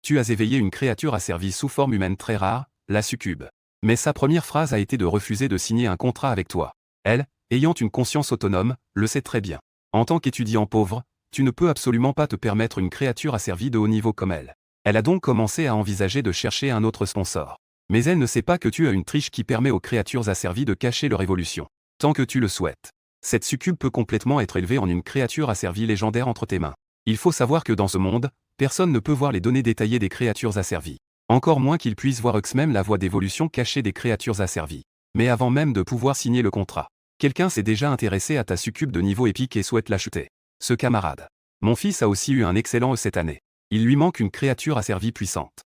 tu as éveillé une créature asservie sous forme humaine très rare, la succube. Mais sa première phrase a été de refuser de signer un contrat avec toi. Elle, ayant une conscience autonome, le sait très bien. En tant qu'étudiant pauvre, tu ne peux absolument pas te permettre une créature asservie de haut niveau comme elle. Elle a donc commencé à envisager de chercher un autre sponsor. Mais elle ne sait pas que tu as une triche qui permet aux créatures asservies de cacher leur évolution. Tant que tu le souhaites. Cette succube peut complètement être élevée en une créature asservie légendaire entre tes mains. Il faut savoir que dans ce monde, personne ne peut voir les données détaillées des créatures asservies. Encore moins qu'ils puissent voir eux-mêmes la voie d'évolution cachée des créatures asservies. Mais avant même de pouvoir signer le contrat, quelqu'un s'est déjà intéressé à ta succube de niveau épique et souhaite l'acheter. Ce camarade. Mon fils a aussi eu un excellent cette année. Il lui manque une créature asservie puissante.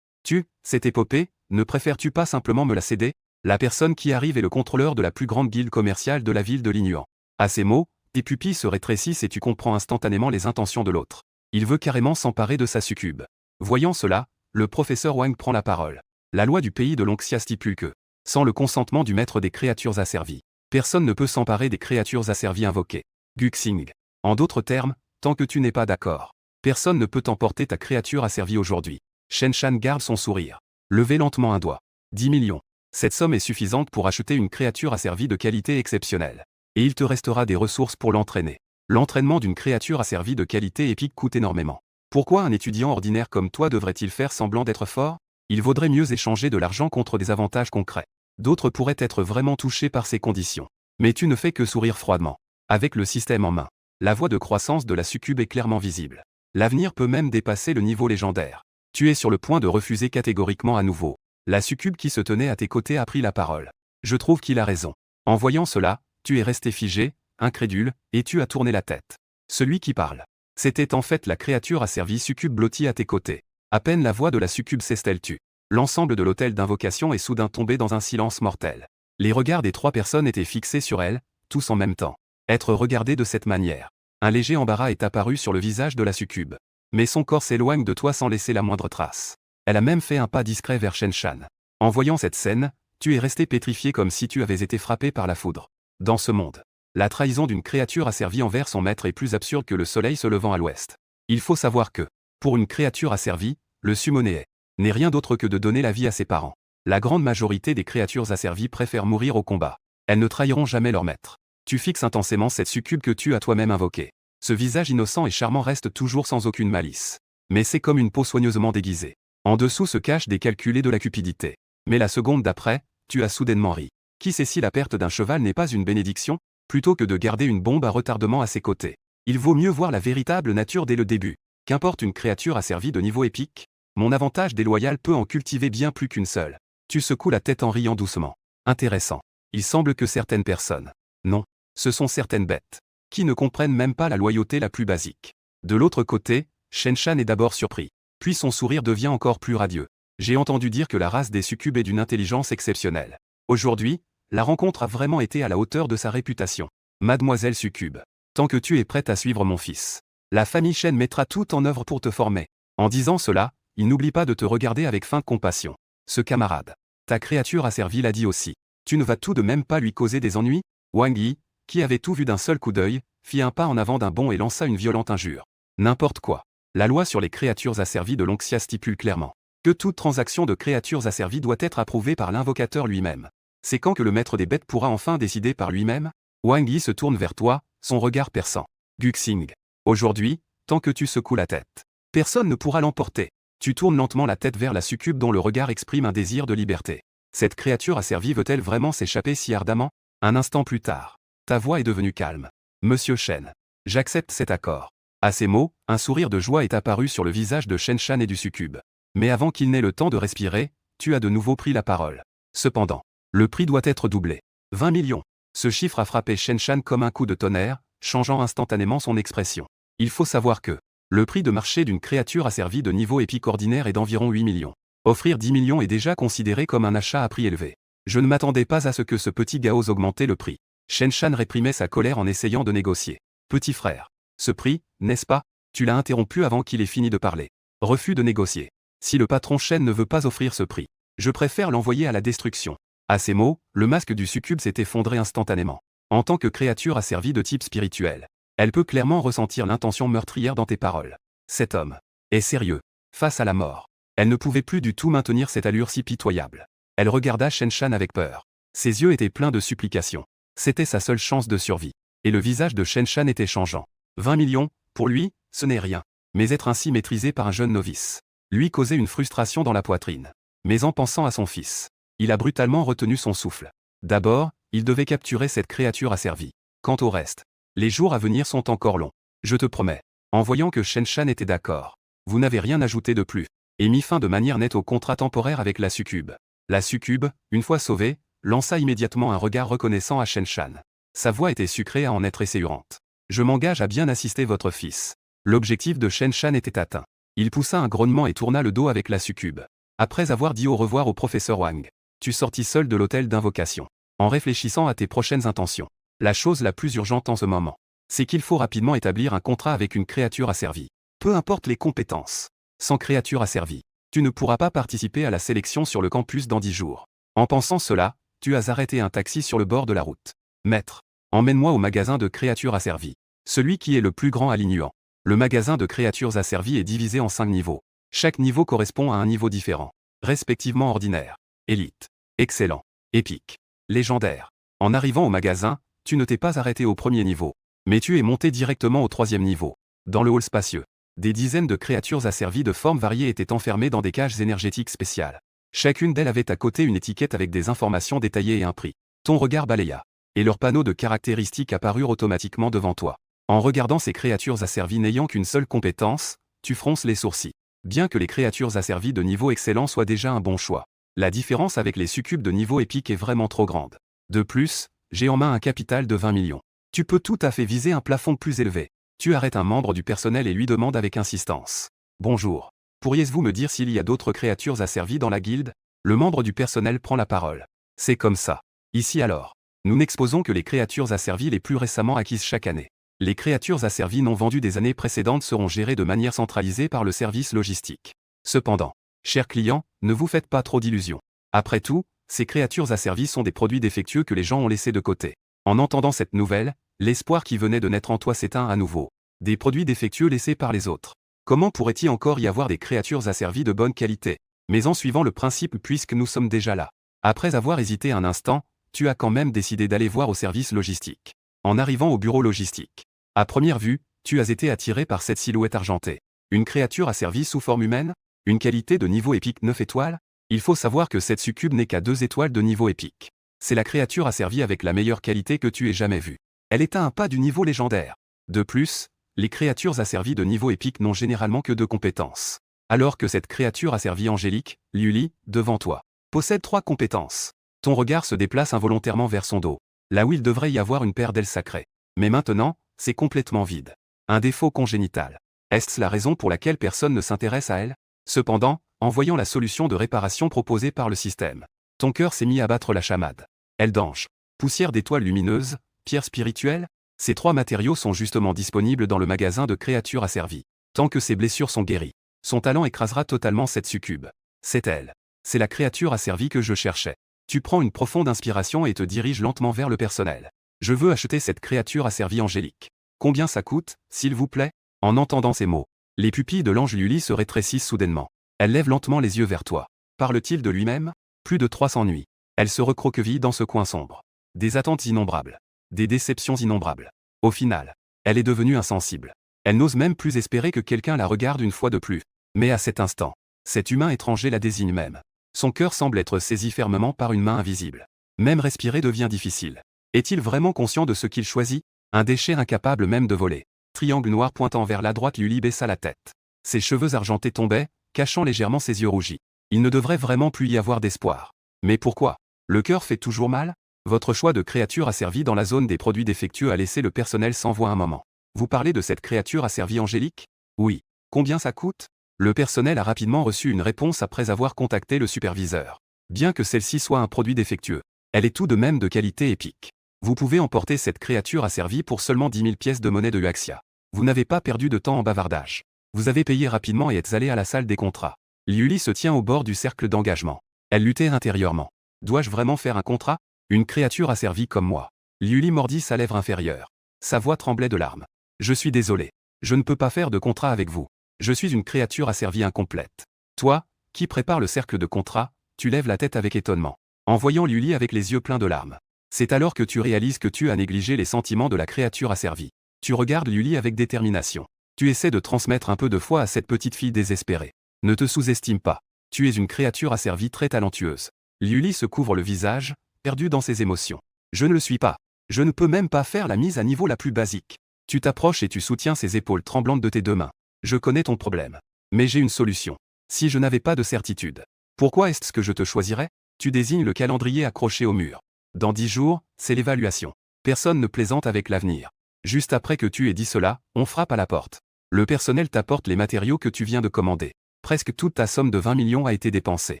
Cette épopée, ne préfères-tu pas simplement me la céder? La personne qui arrive est le contrôleur de la plus grande guilde commerciale de la ville de Lignuan. À ces mots, tes pupilles se rétrécissent et tu comprends instantanément les intentions de l'autre. Il veut carrément s'emparer de sa succube. Voyant cela, le professeur Wang prend la parole. La loi du pays de l'Onxia stipule que, sans le consentement du maître des créatures asservies, personne ne peut s'emparer des créatures asservies invoquées. Guxing. En d'autres termes, tant que tu n'es pas d'accord, personne ne peut emporter ta créature asservie aujourd'hui. Shen Shan garde son sourire. Levez lentement un doigt. 10 millions. Cette somme est suffisante pour acheter une créature asservie de qualité exceptionnelle. Et il te restera des ressources pour l'entraîner. L'entraînement d'une créature asservie de qualité épique coûte énormément. Pourquoi un étudiant ordinaire comme toi devrait-il faire semblant d'être fort? Il vaudrait mieux échanger de l'argent contre des avantages concrets. D'autres pourraient être vraiment touchés par ces conditions. Mais tu ne fais que sourire froidement. Avec le système en main, la voie de croissance de la succube est clairement visible. L'avenir peut même dépasser le niveau légendaire. Tu es sur le point de refuser catégoriquement à nouveau. La succube qui se tenait à tes côtés a pris la parole. Je trouve qu'il a raison. En voyant cela, tu es resté figé, incrédule, et tu as tourné la tête. Celui qui parle. C'était en fait la créature asservie succube blottie à tes côtés. À peine la voix de la succube s'estelle-tu. L'ensemble de l'hôtel d'invocation est soudain tombé dans un silence mortel. Les regards des trois personnes étaient fixés sur elle, tous en même temps. Être regardé de cette manière. Un léger embarras est apparu sur le visage de la succube. Mais son corps s'éloigne de toi sans laisser la moindre trace. Elle a même fait un pas discret vers Shen Shan. En voyant cette scène, tu es resté pétrifié comme si tu avais été frappé par la foudre. Dans ce monde, la trahison d'une créature asservie envers son maître est plus absurde que le soleil se levant à l'ouest. Il faut savoir que, pour une créature asservie, le summoner n'est rien d'autre que de donner la vie à ses parents. La grande majorité des créatures asservies préfèrent mourir au combat. Elles ne trahiront jamais leur maître. Tu fixes intensément cette succube que tu as toi-même invoquée. Ce visage innocent et charmant reste toujours sans aucune malice. Mais c'est comme une peau soigneusement déguisée. En dessous se cachent des calculs et de la cupidité. Mais la seconde d'après, tu as soudainement ri. Qui sait si la perte d'un cheval n'est pas une bénédiction? Plutôt que de garder une bombe à retardement à ses côtés. Il vaut mieux voir la véritable nature dès le début. Qu'importe une créature asservie de niveau épique, mon avantage déloyal peut en cultiver bien plus qu'une seule. Tu secoues la tête en riant doucement. Intéressant. Il semble que certaines personnes, non, ce sont certaines bêtes, qui ne comprennent même pas la loyauté la plus basique. De l'autre côté, Shen Shan est d'abord surpris. Puis son sourire devient encore plus radieux. J'ai entendu dire que la race des succubes est d'une intelligence exceptionnelle. Aujourd'hui, la rencontre a vraiment été à la hauteur de sa réputation. Mademoiselle Succube, tant que tu es prête à suivre mon fils, la famille Shen mettra tout en œuvre pour te former. En disant cela, il n'oublie pas de te regarder avec fin de compassion. Ce camarade, ta créature asservie l'a dit aussi. Tu ne vas tout de même pas lui causer des ennuis? Wang Yi, qui avait tout vu d'un seul coup d'œil, fit un pas en avant d'un bond et lança une violente injure. N'importe quoi. La loi sur les créatures asservies de l'Onxia stipule clairement que toute transaction de créatures asservies doit être approuvée par l'invocateur lui-même. C'est quand que le maître des bêtes pourra enfin décider par lui-même? Wang Yi se tourne vers toi, son regard perçant. Guxing. Aujourd'hui, tant que tu secoues la tête, personne ne pourra l'emporter. Tu tournes lentement la tête vers la succube dont le regard exprime un désir de liberté. Cette créature asservie veut-elle vraiment s'échapper si ardemment? Un instant plus tard, ta voix est devenue calme. Monsieur Shen. J'accepte cet accord. À ces mots, un sourire de joie est apparu sur le visage de Shen Shan et du succube. Mais avant qu'il n'ait le temps de respirer, tu as de nouveau pris la parole. Cependant, le prix doit être doublé. 20 millions. Ce chiffre a frappé Shen Shan comme un coup de tonnerre, changeant instantanément son expression. Il faut savoir que le prix de marché d'une créature asservie de niveau épique ordinaire est d'environ 8 millions. Offrir 10 millions est déjà considéré comme un achat à prix élevé. Je ne m'attendais pas à ce que ce petit Gao augmentait le prix. Shen Shan réprimait sa colère en essayant de négocier. Petit frère. Ce prix, n'est-ce pas? Tu l'as interrompu avant qu'il ait fini de parler. Refus de négocier. Si le patron Shen ne veut pas offrir ce prix, je préfère l'envoyer à la destruction. À ces mots, le masque du succube s'est effondré instantanément. En tant que créature asservie de type spirituel, elle peut clairement ressentir l'intention meurtrière dans tes paroles. Cet homme est sérieux. Face à la mort. Elle ne pouvait plus du tout maintenir cette allure si pitoyable. Elle regarda Shen Shan avec peur. Ses yeux étaient pleins de supplications. C'était sa seule chance de survie. Et le visage de Shen Shan était changeant. 20 millions, pour lui, ce n'est rien. Mais être ainsi maîtrisé par un jeune novice lui causait une frustration dans la poitrine. Mais en pensant à son fils, il a brutalement retenu son souffle. D'abord, il devait capturer cette créature asservie. Quant au reste, les jours à venir sont encore longs. Je te promets. En voyant que Shen Shan était d'accord, vous n'avez rien ajouté de plus, et mis fin de manière nette au contrat temporaire avec la succube. La succube, une fois sauvée, lança immédiatement un regard reconnaissant à Shen Shan. Sa voix était sucrée à en être essayante. Je m'engage à bien assister votre fils. L'objectif de Shen Shan était atteint. Il poussa un grognement et tourna le dos avec la succube. Après avoir dit au revoir au professeur Wang, tu sortis seul de l'hôtel d'invocation. En réfléchissant à tes prochaines intentions. La chose la plus urgente en ce moment, c'est qu'il faut rapidement établir un contrat avec une créature asservie. Peu importe les compétences. Sans créature asservie, tu ne pourras pas participer à la sélection sur le campus dans 10 jours. En pensant cela, tu as arrêté un taxi sur le bord de la route. Maître, emmène-moi au magasin de créatures asservies. Celui qui est le plus grand à Lignuan. Le magasin de créatures asservies est divisé en 5 niveaux. Chaque niveau correspond à un niveau différent, respectivement ordinaire, élite, excellent, épique, légendaire. En arrivant au magasin, tu ne t'es pas arrêté au premier niveau, mais tu es monté directement au 3e niveau. Dans le hall spacieux, des dizaines de créatures asservies de formes variées étaient enfermées dans des cages énergétiques spéciales. Chacune d'elles avait à côté une étiquette avec des informations détaillées et un prix. Ton regard balaya, et leurs panneaux de caractéristiques apparurent automatiquement devant toi. En regardant ces créatures asservies n'ayant qu'une seule compétence, tu fronces les sourcils. Bien que les créatures asservies de niveau excellent soient déjà un bon choix, la différence avec les succubes de niveau épique est vraiment trop grande. De plus, j'ai en main un capital de 20 millions. Tu peux tout à fait viser un plafond plus élevé. Tu arrêtes un membre du personnel et lui demandes avec insistance. Bonjour. Pourriez-vous me dire s'il y a d'autres créatures asservies dans la guilde? Le membre du personnel prend la parole. C'est comme ça. Ici alors. Nous n'exposons que les créatures asservies les plus récemment acquises chaque année. Les créatures asservies non vendues des années précédentes seront gérées de manière centralisée par le service logistique. Cependant, chers clients, ne vous faites pas trop d'illusions. Après tout, ces créatures asservies sont des produits défectueux que les gens ont laissés de côté. En entendant cette nouvelle, l'espoir qui venait de naître en toi s'éteint à nouveau. Des produits défectueux laissés par les autres. Comment pourrait-il encore y avoir des créatures asservies de bonne qualité? Mais en suivant le principe puisque nous sommes déjà là. Après avoir hésité un instant, tu as quand même décidé d'aller voir au service logistique. En arrivant au bureau logistique. À première vue, tu as été attiré par cette silhouette argentée. Une créature asservie sous forme humaine? Une qualité de niveau épique 9 étoiles? Il faut savoir que cette succube n'est qu'à 2 étoiles de niveau épique. C'est la créature asservie avec la meilleure qualité que tu aies jamais vue. Elle est à un pas du niveau légendaire. De plus, les créatures asservies de niveau épique n'ont généralement que 2 compétences. Alors que cette créature asservie angélique, Liuli, devant toi, possède 3 compétences. Ton regard se déplace involontairement vers son dos, là où il devrait y avoir une paire d'ailes sacrées. Mais maintenant, c'est complètement vide. Un défaut congénital. Est-ce la raison pour laquelle personne ne s'intéresse à elle? Cependant, en voyant la solution de réparation proposée par le système, ton cœur s'est mis à battre la chamade. Elle d'ange, poussière d'étoiles lumineuses, pierre spirituelle, ces 3 matériaux sont justement disponibles dans le magasin de créatures asservies. Tant que ses blessures sont guéries, son talent écrasera totalement cette succube. C'est elle. C'est la créature asservie que je cherchais. Tu prends une profonde inspiration et te diriges lentement vers le personnel. Je veux acheter cette créature asservie angélique. Combien ça coûte, s'il vous plaît? En entendant ces mots, les pupilles de l'ange Luli se rétrécissent soudainement. Elle lève lentement les yeux vers toi. Parle-t-il de lui-même? Plus de 300 nuits. Elle se recroqueville dans ce coin sombre. Des attentes innombrables. Des déceptions innombrables. Au final, elle est devenue insensible. Elle n'ose même plus espérer que quelqu'un la regarde une fois de plus. Mais à cet instant, cet humain étranger la désigne même. Son cœur semble être saisi fermement par une main invisible. Même respirer devient difficile. Est-il vraiment conscient de ce qu'il choisit? Un déchet incapable même de voler. Triangle noir pointant vers la droite, Luli baissa la tête. Ses cheveux argentés tombaient, cachant légèrement ses yeux rougis. Il ne devrait vraiment plus y avoir d'espoir. Mais pourquoi? Le cœur fait toujours mal? Votre choix de créature asservie dans la zone des produits défectueux a laissé le personnel sans voix un moment. Vous parlez de cette créature asservie angélique? Oui. Combien ça coûte? Le personnel a rapidement reçu une réponse après avoir contacté le superviseur. Bien que celle-ci soit un produit défectueux, elle est tout de même de qualité épique. Vous pouvez emporter cette créature asservie pour seulement 10 000 pièces de monnaie de Huaxia. Vous n'avez pas perdu de temps en bavardage. Vous avez payé rapidement et êtes allé à la salle des contrats. Liuli se tient au bord du cercle d'engagement. Elle luttait intérieurement. Dois-je vraiment faire un contrat? Une créature asservie comme moi. Liuli mordit sa lèvre inférieure. Sa voix tremblait de larmes. Je suis désolé. Je ne peux pas faire de contrat avec vous. Je suis une créature asservie incomplète. Toi, qui prépare le cercle de contrat, tu lèves la tête avec étonnement, en voyant Lully avec les yeux pleins de larmes. C'est alors que tu réalises que tu as négligé les sentiments de la créature asservie. Tu regardes Lully avec détermination. Tu essaies de transmettre un peu de foi à cette petite fille désespérée. Ne te sous-estime pas. Tu es une créature asservie très talentueuse. Lully se couvre le visage, perdu dans ses émotions. Je ne le suis pas. Je ne peux même pas faire la mise à niveau la plus basique. Tu t'approches et tu soutiens ses épaules tremblantes de tes deux mains. Je connais ton problème. Mais j'ai une solution. Si je n'avais pas de certitude. Pourquoi est-ce que je te choisirais? Tu désignes le calendrier accroché au mur. Dans 10 jours, c'est l'évaluation. Personne ne plaisante avec l'avenir. Juste après que tu aies dit cela, on frappe à la porte. Le personnel t'apporte les matériaux que tu viens de commander. Presque toute ta somme de 20 millions a été dépensée.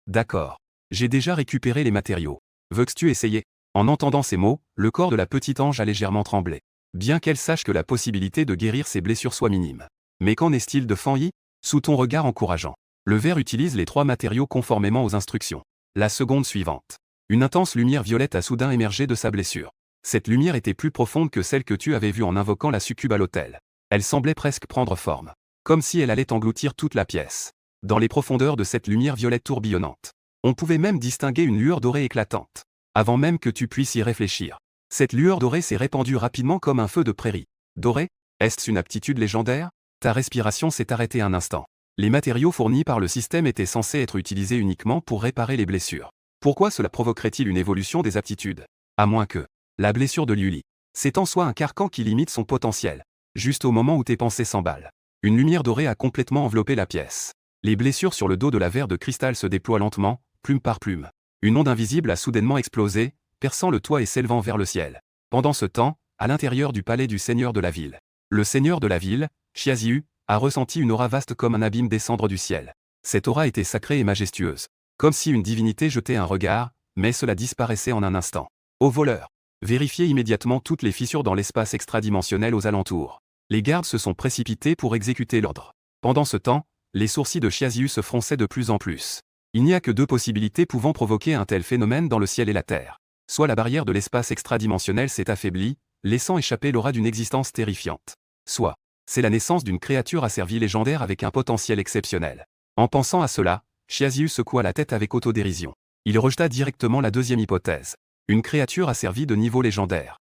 D'accord. J'ai déjà récupéré les matériaux. Veux-tu essayer? En entendant ces mots, le corps de la petite ange a légèrement tremblé. Bien qu'elle sache que la possibilité de guérir ses blessures soit minime. Mais qu'en est-il de Fanny? Sous ton regard encourageant. Le ver utilise les 3 matériaux conformément aux instructions. La seconde suivante. Une intense lumière violette a soudain émergé de sa blessure. Cette lumière était plus profonde que celle que tu avais vue en invoquant la succube à l'hôtel. Elle semblait presque prendre forme. Comme si elle allait engloutir toute la pièce. Dans les profondeurs de cette lumière violette tourbillonnante. On pouvait même distinguer une lueur dorée éclatante. Avant même que tu puisses y réfléchir. Cette lueur dorée s'est répandue rapidement comme un feu de prairie. Dorée? Est-ce une aptitude légendaire? Ta respiration s'est arrêtée un instant. Les matériaux fournis par le système étaient censés être utilisés uniquement pour réparer les blessures. Pourquoi cela provoquerait-il une évolution des aptitudes? À moins que la blessure de Lully. C'est en soi un carcan qui limite son potentiel. Juste au moment où tes pensées s'emballent. Une lumière dorée a complètement enveloppé la pièce. Les blessures sur le dos de la verre de cristal se déploient lentement, plume par plume. Une onde invisible a soudainement explosé, perçant le toit et s'élevant vers le ciel. Pendant ce temps, à l'intérieur du palais du seigneur de la ville. Le seigneur de la ville, Xiaziyu, a ressenti une aura vaste comme un abîme descendre du ciel. Cette aura était sacrée et majestueuse. Comme si une divinité jetait un regard, mais cela disparaissait en un instant. Au voleur. Vérifiez immédiatement toutes les fissures dans l'espace extradimensionnel aux alentours. Les gardes se sont précipités pour exécuter l'ordre. Pendant ce temps, les sourcils de Xiaziyu se fronçaient de plus en plus. Il n'y a que 2 possibilités pouvant provoquer un tel phénomène dans le ciel et la terre. Soit la barrière de l'espace extradimensionnel s'est affaiblie, laissant échapper l'aura d'une existence terrifiante. Soit, c'est la naissance d'une créature asservie légendaire avec un potentiel exceptionnel. En pensant à cela, Xiaziyu secoua la tête avec autodérision. Il rejeta directement la deuxième hypothèse. Une créature asservie de niveau légendaire.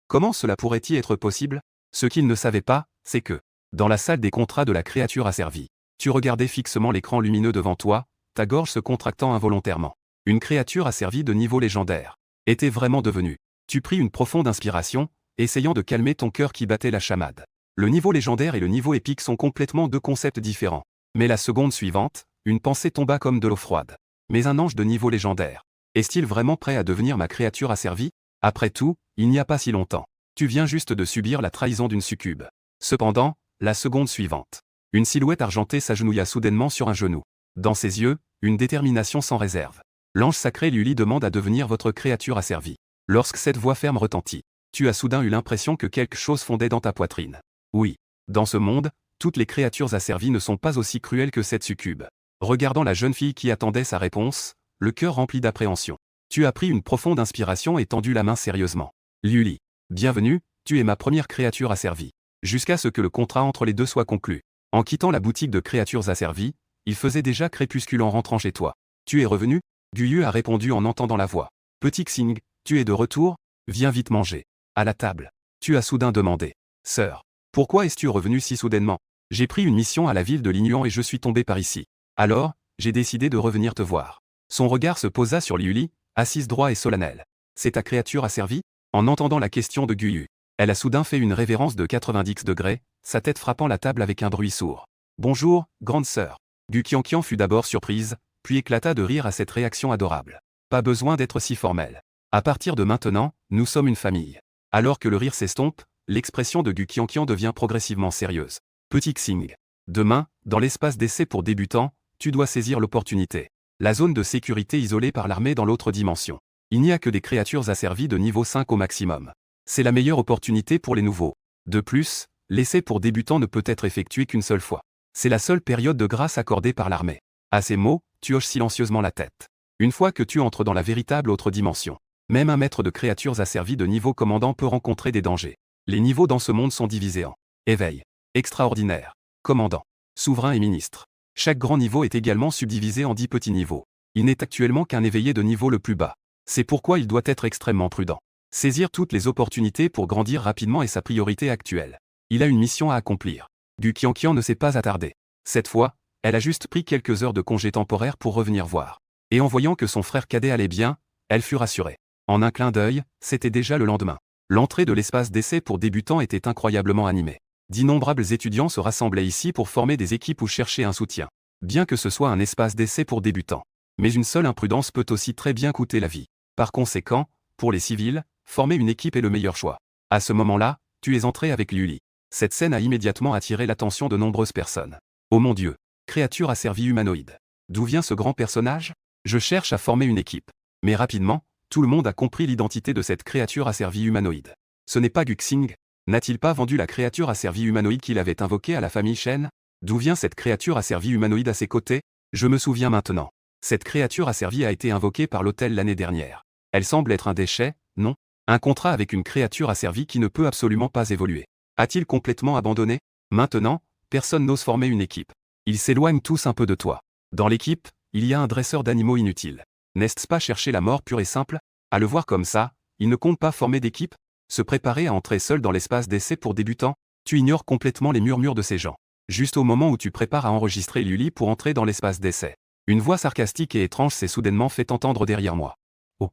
Comment cela pourrait-il être possible? Ce qu'il ne savait pas, c'est que, dans la salle des contrats de la créature asservie, tu regardais fixement l'écran lumineux devant toi, ta gorge se contractant involontairement. Une créature asservie de niveau légendaire était vraiment devenue. Tu pris une profonde inspiration, essayant de calmer ton cœur qui battait la chamade. Le niveau légendaire et le niveau épique sont complètement 2 concepts différents. Mais la seconde suivante, une pensée tomba comme de l'eau froide. Mais un ange de niveau légendaire. Est-il vraiment prêt à devenir ma créature asservie? Après tout, il n'y a pas si longtemps. Tu viens juste de subir la trahison d'une succube. Cependant, la seconde suivante. Une silhouette argentée s'agenouilla soudainement sur un genou. Dans ses yeux, une détermination sans réserve. L'ange sacré Lully demande à devenir votre créature asservie. Lorsque cette voix ferme retentit, tu as soudain eu l'impression que quelque chose fondait dans ta poitrine. Oui. Dans ce monde, toutes les créatures asservies ne sont pas aussi cruelles que cette succube. Regardant la jeune fille qui attendait sa réponse, le cœur rempli d'appréhension. Tu as pris une profonde inspiration et tendu la main sérieusement. Lully. Bienvenue, tu es ma première créature asservie. Jusqu'à ce que le contrat entre les deux soit conclu. En quittant la boutique de créatures asservies, il faisait déjà crépuscule en rentrant chez toi. Tu es revenu? Guyu a répondu en entendant la voix. Petit Xing, tu es de retour? Viens vite manger. À la table. Tu as soudain demandé. Sœur. Pourquoi es-tu revenu si soudainement? J'ai pris une mission à la ville de Lignan et je suis tombé par ici. Alors, j'ai décidé de revenir te voir. Son regard se posa sur Lully, assise droit et solennelle. C'est ta créature asservie? En entendant la question de Guyu, elle a soudain fait une révérence de 90 degrés, sa tête frappant la table avec un bruit sourd. Bonjour, grande sœur. Gu Qianqian fut d'abord surprise, puis éclata de rire à cette réaction adorable. Pas besoin d'être si formel. À partir de maintenant, nous sommes une famille. Alors que le rire s'estompe, l'expression de Gu Qianqian devient progressivement sérieuse. Petit Xing. Demain, dans l'espace d'essai pour débutants, tu dois saisir l'opportunité. La zone de sécurité isolée par l'armée dans l'autre dimension. Il n'y a que des créatures asservies de niveau 5 au maximum. C'est la meilleure opportunité pour les nouveaux. De plus, l'essai pour débutants ne peut être effectué qu'une seule fois. C'est la seule période de grâce accordée par l'armée. À ces mots, tu hoches silencieusement la tête. Une fois que tu entres dans la véritable autre dimension, même un maître de créatures asservies de niveau commandant peut rencontrer des dangers. Les niveaux dans ce monde sont divisés en éveil, extraordinaire, commandant, souverain et ministre. Chaque grand niveau est également subdivisé en 10 petits niveaux. Il n'est actuellement qu'un éveillé de niveau le plus bas. C'est pourquoi il doit être extrêmement prudent. Saisir toutes les opportunités pour grandir rapidement est sa priorité actuelle. Il a une mission à accomplir. Gu Qianqian ne s'est pas attardé. Cette fois, elle a juste pris quelques heures de congé temporaire pour revenir voir. Et en voyant que son frère cadet allait bien, elle fut rassurée. En un clin d'œil, c'était déjà le lendemain. L'entrée de l'espace d'essai pour débutants était incroyablement animée. D'innombrables étudiants se rassemblaient ici pour former des équipes ou chercher un soutien. Bien que ce soit un espace d'essai pour débutants. Mais une seule imprudence peut aussi très bien coûter la vie. Par conséquent, pour les civils, former une équipe est le meilleur choix. À ce moment-là, tu es entré avec Liuli. Cette scène a immédiatement attiré l'attention de nombreuses personnes. Oh mon Dieu! Créature asservie humanoïde. D'où vient ce grand personnage? Je cherche à former une équipe. Mais rapidement, tout le monde a compris l'identité de cette créature asservie humanoïde. Ce n'est pas Guxing. N'a-t-il pas vendu la créature asservie humanoïde qu'il avait invoquée à la famille Shen? D'où vient cette créature asservie humanoïde à ses côtés? Je me souviens maintenant. Cette créature asservie a été invoquée par l'hôtel l'année dernière. Elle semble être un déchet, non? Un contrat avec une créature asservie qui ne peut absolument pas évoluer. A-t-il complètement abandonné? Maintenant, personne n'ose former une équipe. Ils s'éloignent tous un peu de toi. Dans l'équipe, il y a un dresseur d'animaux inutile. N'est-ce pas chercher la mort pure et simple? À le voir comme ça, il ne compte pas former d'équipe? Se préparer à entrer seul dans l'espace d'essai pour débutants? Tu ignores complètement les murmures de ces gens. Juste au moment où tu prépares à enregistrer Liuli pour entrer dans l'espace d'essai. Une voix sarcastique et étrange s'est soudainement fait entendre derrière moi. Oh!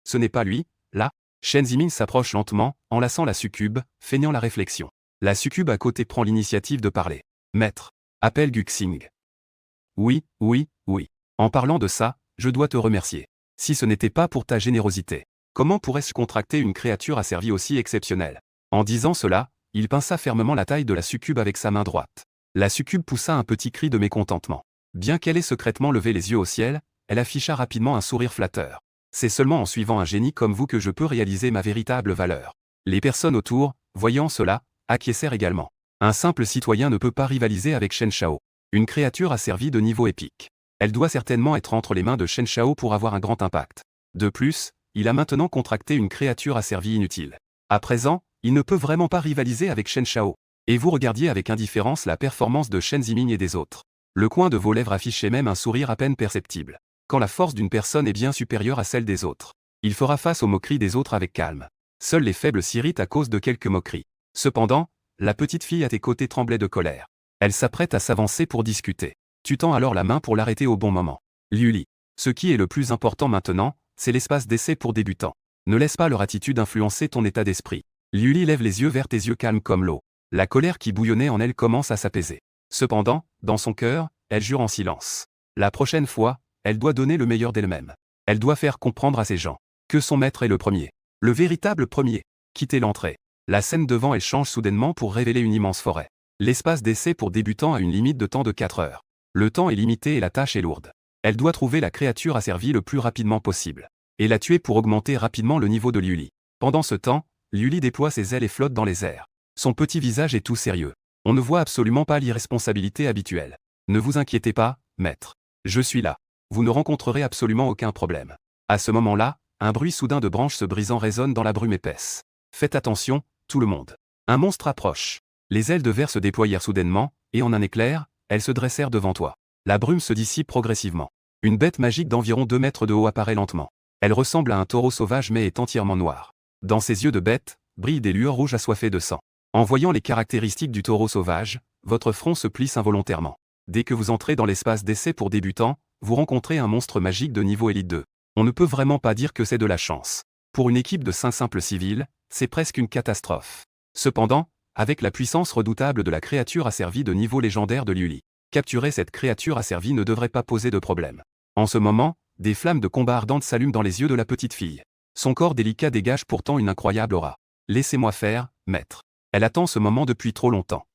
Ce n'est pas lui, là? Shen Zimin s'approche lentement, enlaçant la succube, feignant la réflexion. La succube à côté prend l'initiative de parler. Maître. Appelle Guxing. Oui. En parlant de ça, je dois te remercier. Si ce n'était pas pour ta générosité, comment pourrais-je contracter une créature asservie aussi exceptionnelle? En disant cela, il pinça fermement la taille de la succube avec sa main droite. La succube poussa un petit cri de mécontentement. Bien qu'elle ait secrètement levé les yeux au ciel, elle afficha rapidement un sourire flatteur. C'est seulement en suivant un génie comme vous que je peux réaliser ma véritable valeur. Les personnes autour, voyant cela, acquiescèrent également. Un simple citoyen ne peut pas rivaliser avec Shen Shao. Une créature asservie de niveau épique. Elle doit certainement être entre les mains de Shen Shao pour avoir un grand impact. De plus, il a maintenant contracté une créature asservie inutile. À présent, il ne peut vraiment pas rivaliser avec Shen Shao. Et vous regardiez avec indifférence la performance de Shen Ziming et des autres. Le coin de vos lèvres affichait même un sourire à peine perceptible. Quand la force d'une personne est bien supérieure à celle des autres, il fera face aux moqueries des autres avec calme. Seuls les faibles s'irritent à cause de quelques moqueries. Cependant, la petite fille à tes côtés tremblait de colère. Elle s'apprête à s'avancer pour discuter. Tu tends alors la main pour l'arrêter au bon moment. Liuli. Ce qui est le plus important maintenant, c'est l'espace d'essai pour débutants. Ne laisse pas leur attitude influencer ton état d'esprit. Liuli lève les yeux vers tes yeux calmes comme l'eau. La colère qui bouillonnait en elle commence à s'apaiser. Cependant, dans son cœur, elle jure en silence. La prochaine fois, elle doit donner le meilleur d'elle-même. Elle doit faire comprendre à ces gens que son maître est le premier. Le véritable premier. Quitter l'entrée. La scène devant elle change soudainement pour révéler une immense forêt. L'espace d'essai pour débutants a une limite de temps de 4 heures. Le temps est limité et la tâche est lourde. Elle doit trouver la créature asservie le plus rapidement possible. Et la tuer pour augmenter rapidement le niveau de Liuli. Pendant ce temps, Liuli déploie ses ailes et flotte dans les airs. Son petit visage est tout sérieux. On ne voit absolument pas l'irresponsabilité habituelle. Ne vous inquiétez pas, maître. Je suis là. Vous ne rencontrerez absolument aucun problème. À ce moment-là, un bruit soudain de branches se brisant résonne dans la brume épaisse. Faites attention, tout le monde. Un monstre approche. Les ailes de verre se déployèrent soudainement, et en un éclair, elles se dressèrent devant toi. La brume se dissipe progressivement. Une bête magique d'environ 2 mètres de haut apparaît lentement. Elle ressemble à un taureau sauvage mais est entièrement noire. Dans ses yeux de bête, brillent des lueurs rouges assoiffées de sang. En voyant les caractéristiques du taureau sauvage, votre front se plisse involontairement. Dès que vous entrez dans l'espace d'essai pour débutants, vous rencontrez un monstre magique de niveau élite 2. On ne peut vraiment pas dire que c'est de la chance. Pour une équipe de 5 simples civils, c'est presque une catastrophe. Cependant, avec la puissance redoutable de la créature asservie de niveau légendaire de Liuli, capturer cette créature asservie ne devrait pas poser de problème. En ce moment, des flammes de combat ardentes s'allument dans les yeux de la petite fille. Son corps délicat dégage pourtant une incroyable aura. Laissez-moi faire, maître. Elle attend ce moment depuis trop longtemps.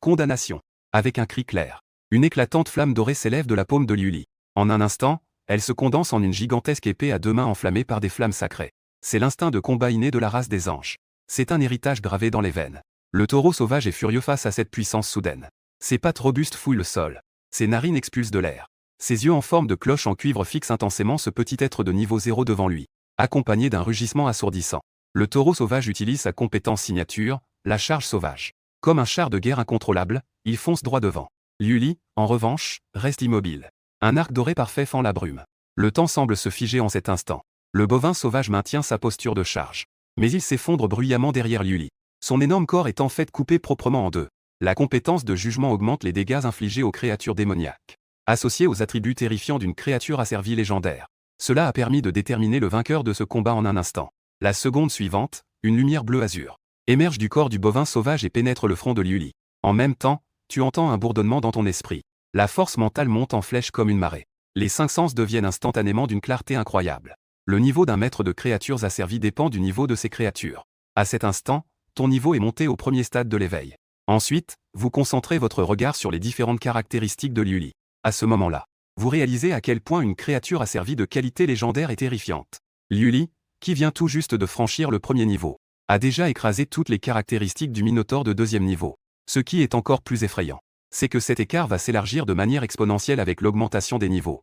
Condamnation. Avec un cri clair. Une éclatante flamme dorée s'élève de la paume de Liuli. En un instant, elle se condense en une gigantesque épée à 2 mains enflammée par des flammes sacrées. C'est l'instinct de combat inné de la race des anges. C'est un héritage gravé dans les veines. Le taureau sauvage est furieux face à cette puissance soudaine. Ses pattes robustes fouillent le sol. Ses narines expulsent de l'air. Ses yeux en forme de cloche en cuivre fixent intensément ce petit être de niveau 0 devant lui, accompagné d'un rugissement assourdissant. Le taureau sauvage utilise sa compétence signature, la charge sauvage. Comme un char de guerre incontrôlable, il fonce droit devant. Liuli, en revanche, reste immobile. Un arc doré parfait fend la brume. Le temps semble se figer en cet instant. Le bovin sauvage maintient sa posture de charge. Mais il s'effondre bruyamment derrière Liuli. Son énorme corps est en fait coupé proprement en deux. La compétence de jugement augmente les dégâts infligés aux créatures démoniaques. Associés aux attributs terrifiants d'une créature asservie légendaire. Cela a permis de déterminer le vainqueur de ce combat en un instant. La seconde suivante, une lumière bleu-azur émerge du corps du bovin sauvage et pénètre le front de Liuli. En même temps, tu entends un bourdonnement dans ton esprit. La force mentale monte en flèche comme une marée. Les cinq sens deviennent instantanément d'une clarté incroyable. Le niveau d'un maître de créatures asservies dépend du niveau de ces créatures. À cet instant, ton niveau est monté au premier stade de l'éveil. Ensuite, vous concentrez votre regard sur les différentes caractéristiques de Liuli. À ce moment-là, vous réalisez à quel point une créature asservie de qualité légendaire est terrifiante. Liuli, qui vient tout juste de franchir le premier niveau, a déjà écrasé toutes les caractéristiques du Minotaure de deuxième niveau. Ce qui est encore plus effrayant, c'est que cet écart va s'élargir de manière exponentielle avec l'augmentation des niveaux.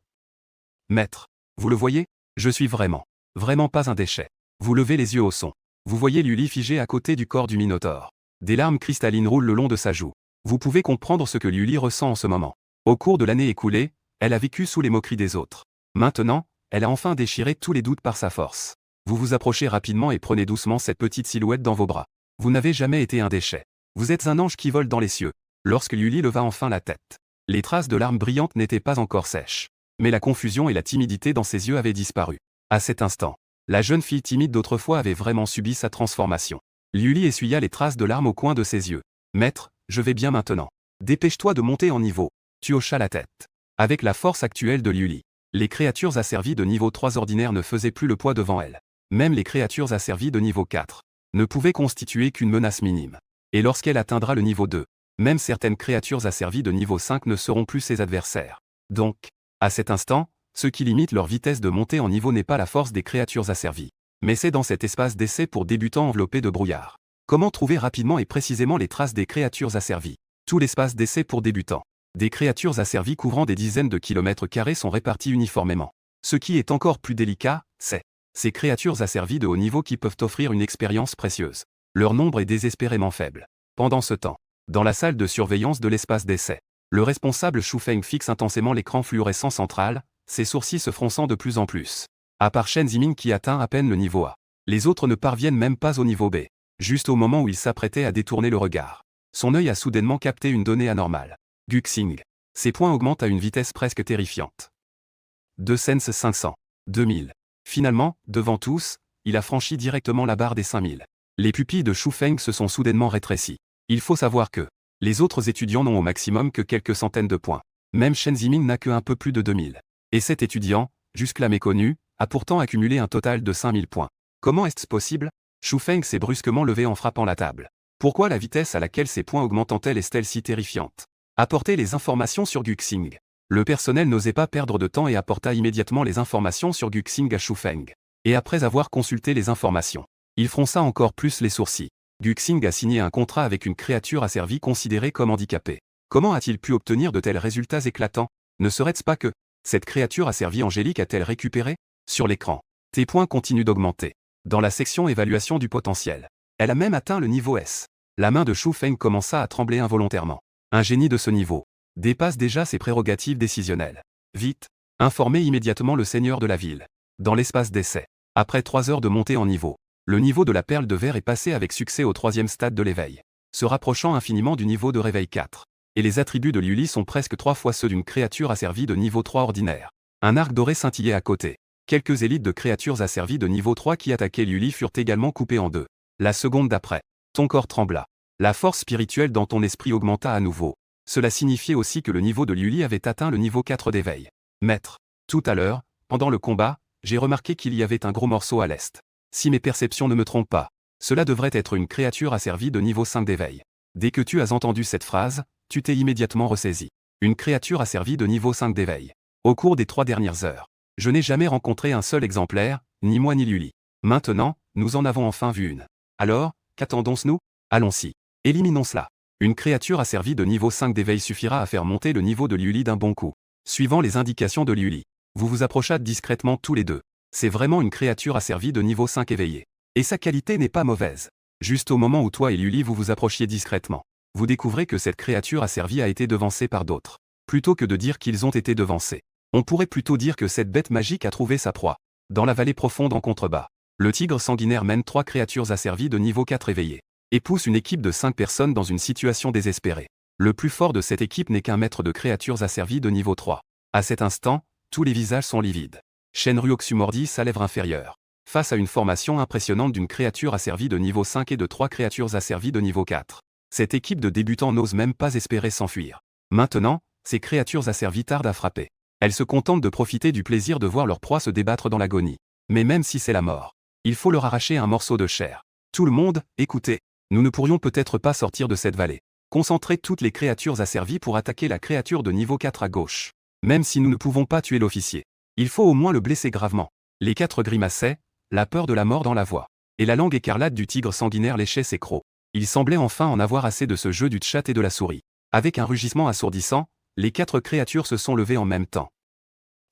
Maître, vous le voyez? Je suis vraiment pas un déchet. Vous levez les yeux au son. Vous voyez Liuli figé à côté du corps du Minotaure. Des larmes cristallines roulent le long de sa joue. Vous pouvez comprendre ce que Liuli ressent en ce moment. Au cours de l'année écoulée, elle a vécu sous les moqueries des autres. Maintenant, elle a enfin déchiré tous les doutes par sa force. Vous vous approchez rapidement et prenez doucement cette petite silhouette dans vos bras. Vous n'avez jamais été un déchet. Vous êtes un ange qui vole dans les cieux. Lorsque Liuli leva enfin la tête, les traces de larmes brillantes n'étaient pas encore sèches. Mais la confusion et la timidité dans ses yeux avaient disparu. À cet instant, la jeune fille timide d'autrefois avait vraiment subi sa transformation. Liuli essuya les traces de larmes au coin de ses yeux. « Maître, je vais bien maintenant. Dépêche-toi de monter en niveau. » Tu hochas la tête. Avec la force actuelle de Liuli, les créatures asservies de niveau 3 ordinaire ne faisaient plus le poids devant elle. Même les créatures asservies de niveau 4 ne pouvaient constituer qu'une menace minime. Et lorsqu'elle atteindra le niveau 2, même certaines créatures asservies de niveau 5 ne seront plus ses adversaires. Donc, à cet instant, ce qui limite leur vitesse de montée en niveau n'est pas la force des créatures asservies, mais c'est dans cet espace d'essai pour débutants enveloppé de brouillard. Comment trouver rapidement et précisément les traces des créatures asservies? Tout l'espace d'essai pour débutants. Des créatures asservies couvrant des dizaines de kilomètres carrés sont réparties uniformément. Ce qui est encore plus délicat, c'est ces créatures asservies de haut niveau qui peuvent offrir une expérience précieuse. Leur nombre est désespérément faible. Pendant ce temps, dans la salle de surveillance de l'espace d'essai, le responsable Shu Feng fixe intensément l'écran fluorescent central, ses sourcils se fronçant de plus en plus. À part Shen Ziming qui atteint à peine le niveau A. Les autres ne parviennent même pas au niveau B. Juste au moment où il s'apprêtait à détourner le regard, son œil a soudainement capté une donnée anormale. Guxing. Ses points augmentent à une vitesse presque terrifiante. 2 Sens 500. 2000. Finalement, devant tous, il a franchi directement la barre des 5000. Les pupilles de Shu Feng se sont soudainement rétrécies. Il faut savoir que les autres étudiants n'ont au maximum que quelques centaines de points. Même Shen Ziming n'a que un peu plus de 2000. Et cet étudiant, jusque-là méconnu, a pourtant accumulé un total de 5000 points. Comment est-ce possible? Shu Feng s'est brusquement levé en frappant la table. Pourquoi la vitesse à laquelle ses points augmentent-elle est-elle si terrifiante? Apportez les informations sur Guxing. Le personnel n'osait pas perdre de temps et apporta immédiatement les informations sur Guxing à Shu Feng. Et après avoir consulté les informations, il fronça encore plus les sourcils. Guxing a signé un contrat avec une créature asservie considérée comme handicapée. Comment a-t-il pu obtenir de tels résultats éclatants? Ne serait-ce pas que cette créature asservie angélique a-t-elle récupéré? Sur l'écran, tes points continuent d'augmenter. Dans la section évaluation du potentiel, elle a même atteint le niveau S. La main de Shu Feng commença à trembler involontairement. Un génie de ce niveau dépasse déjà ses prérogatives décisionnelles. Vite, informez immédiatement le seigneur de la ville. Dans l'espace d'essai, après 3 heures de montée en niveau, le niveau de la perle de verre est passé avec succès au 3e stade de l'éveil, se rapprochant infiniment du niveau de réveil 4. Et les attributs de Liuli sont presque 3 fois ceux d'une créature asservie de niveau 3 ordinaire. Un arc doré scintillait à côté. Quelques élites de créatures asservies de niveau 3 qui attaquaient Liuli furent également coupées en deux. La seconde d'après, ton corps trembla. La force spirituelle dans ton esprit augmenta à nouveau. Cela signifiait aussi que le niveau de Liuli avait atteint le niveau 4 d'éveil. Maître, tout à l'heure, pendant le combat, j'ai remarqué qu'il y avait un gros morceau à l'est. Si mes perceptions ne me trompent pas, cela devrait être une créature asservie de niveau 5 d'éveil. Dès que tu as entendu cette phrase, tu t'es immédiatement ressaisi. Une créature asservie de niveau 5 d'éveil. Au cours des 3 dernières heures, je n'ai jamais rencontré un seul exemplaire, ni moi ni Liuli. Maintenant, nous en avons enfin vu une. Alors, qu'attendons-nous? Allons-y. Éliminons cela. Une créature asservie de niveau 5 d'éveil suffira à faire monter le niveau de Liuli d'un bon coup. Suivant les indications de Liuli, vous vous approchâtes discrètement tous les deux. C'est vraiment une créature asservie de niveau 5 éveillé. Et sa qualité n'est pas mauvaise. Juste au moment où toi et Liuli vous vous approchiez discrètement, vous découvrez que cette créature asservie a été devancée par d'autres. Plutôt que de dire qu'ils ont été devancés, on pourrait plutôt dire que cette bête magique a trouvé sa proie. Dans la vallée profonde en contrebas, le tigre sanguinaire mène 3 créatures asservies de niveau 4 éveillées, et pousse une équipe de 5 personnes dans une situation désespérée. Le plus fort de cette équipe n'est qu'un maître de créatures asservies de niveau 3. À cet instant, tous les visages sont livides. Shenryu mordit sa lèvre inférieure. Face à une formation impressionnante d'une créature asservie de niveau 5 et de 3 créatures asservies de niveau 4. Cette équipe de débutants n'ose même pas espérer s'enfuir. Maintenant, ces créatures asservies tardent à frapper. Elles se contentent de profiter du plaisir de voir leur proie se débattre dans l'agonie. Mais même si c'est la mort, il faut leur arracher un morceau de chair. Tout le monde, écoutez, nous ne pourrions peut-être pas sortir de cette vallée. Concentrez toutes les créatures asservies pour attaquer la créature de niveau 4 à gauche. Même si nous ne pouvons pas tuer l'officier, il faut au moins le blesser gravement. Les 4 grimaçaient, la peur de la mort dans la voix. Et la langue écarlate du tigre sanguinaire léchait ses crocs. Il semblait enfin en avoir assez de ce jeu du chat et de la souris. Avec un rugissement assourdissant, les 4 créatures se sont levées en même temps.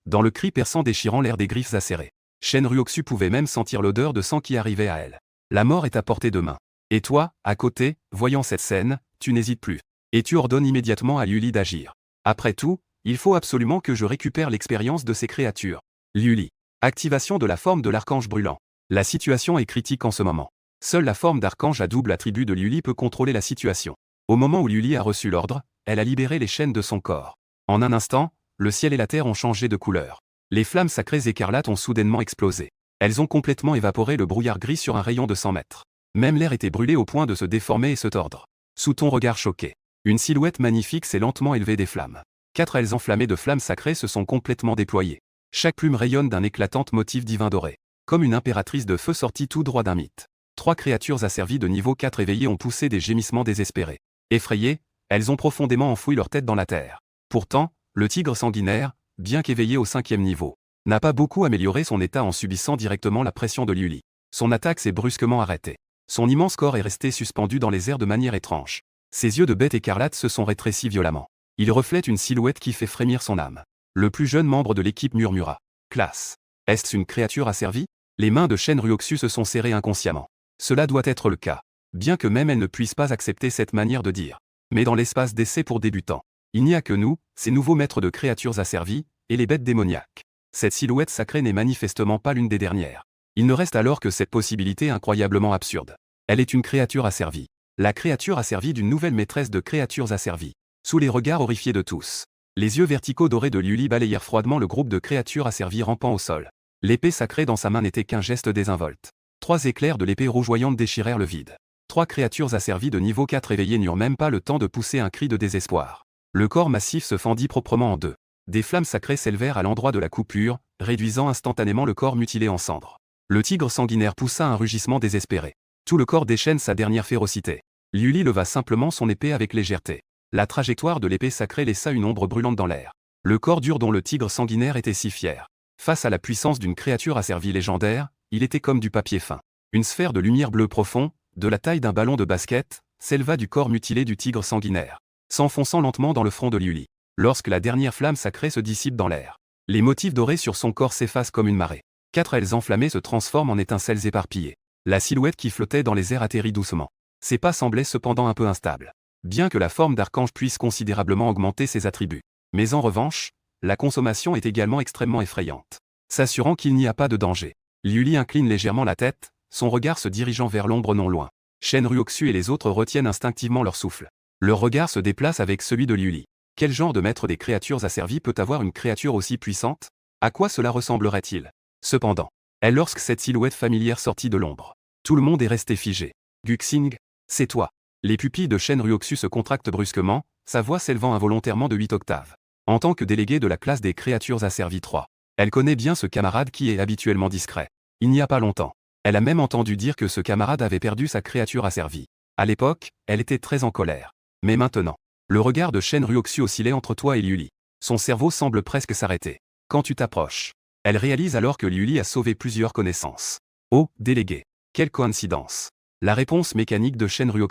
Dans le cri perçant déchirant l'air des griffes acérées, Shenryu pouvait même sentir l'odeur de sang qui arrivait à elle. La mort est à portée de main. Et toi, à côté, voyant cette scène, tu n'hésites plus. Et tu ordonnes immédiatement à Liuli d'agir. Après tout, il faut absolument que je récupère l'expérience de ces créatures. Liuli. Activation de la forme de l'archange brûlant. La situation est critique en ce moment. Seule la forme d'archange à double attribut de Liuli peut contrôler la situation. Au moment où Liuli a reçu l'ordre, elle a libéré les chaînes de son corps. En un instant, le ciel et la terre ont changé de couleur. Les flammes sacrées écarlates ont soudainement explosé. Elles ont complètement évaporé le brouillard gris sur un rayon de 100 mètres. Même l'air était brûlé au point de se déformer et se tordre. Sous ton regard choqué, une silhouette magnifique s'est lentement élevée des flammes. 4 ailes enflammées de flammes sacrées se sont complètement déployées. Chaque plume rayonne d'un éclatant motif divin doré. Comme une impératrice de feu sortie tout droit d'un mythe. 3 créatures asservies de niveau 4 éveillées ont poussé des gémissements désespérés. Effrayées, elles ont profondément enfoui leur tête dans la terre. Pourtant, le tigre sanguinaire, bien qu'éveillé au 5e niveau, n'a pas beaucoup amélioré son état en subissant directement la pression de Liuli. Son attaque s'est brusquement arrêtée. Son immense corps est resté suspendu dans les airs de manière étrange. Ses yeux de bête écarlate se sont rétrécis violemment. Il reflète une silhouette qui fait frémir son âme. Le plus jeune membre de l'équipe murmura. Classe. Est-ce une créature asservie? Les mains de Shenryu se sont serrées inconsciemment. Cela doit être le cas. Bien que même elle ne puisse pas accepter cette manière de dire. Mais dans l'espace d'essai pour débutants, il n'y a que nous, ces nouveaux maîtres de créatures asservies, et les bêtes démoniaques. Cette silhouette sacrée n'est manifestement pas l'une des dernières. Il ne reste alors que cette possibilité incroyablement absurde. Elle est une créature asservie. La créature asservie d'une nouvelle maîtresse de créatures asservies. Sous les regards horrifiés de tous, les yeux verticaux dorés de Liuli balayèrent froidement le groupe de créatures asservies rampant au sol. L'épée sacrée dans sa main n'était qu'un geste désinvolte. 3 éclairs de l'épée rougeoyante déchirèrent le vide. 3 créatures asservies de niveau 4 éveillées n'eurent même pas le temps de pousser un cri de désespoir. Le corps massif se fendit proprement en deux. Des flammes sacrées s'élevèrent à l'endroit de la coupure, réduisant instantanément le corps mutilé en cendres. Le tigre sanguinaire poussa un rugissement désespéré. Tout le corps déchaîne sa dernière férocité. Liuli leva simplement son épée avec légèreté. La trajectoire de l'épée sacrée laissa une ombre brûlante dans l'air. Le corps dur dont le tigre sanguinaire était si fier. Face à la puissance d'une créature asservie légendaire, il était comme du papier fin. Une sphère de lumière bleue profond, de la taille d'un ballon de basket, s'éleva du corps mutilé du tigre sanguinaire, s'enfonçant lentement dans le front de Liuli. Lorsque la dernière flamme sacrée se dissipe dans l'air, les motifs dorés sur son corps s'effacent comme une marée. 4 ailes enflammées se transforment en étincelles éparpillées. La silhouette qui flottait dans les airs atterrit doucement. Ses pas semblaient cependant un peu instables. Bien que la forme d'archange puisse considérablement augmenter ses attributs. Mais en revanche, la consommation est également extrêmement effrayante. S'assurant qu'il n'y a pas de danger, Liuli incline légèrement la tête, son regard se dirigeant vers l'ombre non loin. Shenryu et les autres retiennent instinctivement leur souffle. Leur regard se déplace avec celui de Liuli. Quel genre de maître des créatures asservies peut avoir une créature aussi puissante? À quoi cela ressemblerait-il? Cependant, lorsque cette silhouette familière sortit de l'ombre, tout le monde est resté figé. Guxing, c'est toi. Les pupilles de Shenryu se contractent brusquement, sa voix s'élevant involontairement de 8 octaves. En tant que déléguée de la classe des créatures asservies 3, elle connaît bien ce camarade qui est habituellement discret. Il n'y a pas longtemps, elle a même entendu dire que ce camarade avait perdu sa créature asservie. À l'époque, elle était très en colère. Mais maintenant, le regard de Shenryu oscillait entre toi et Liuli. Son cerveau semble presque s'arrêter. Quand tu t'approches, elle réalise alors que Liuli a sauvé plusieurs connaissances. Oh, délégué. Quelle coïncidence. La réponse mécanique de Shenryu.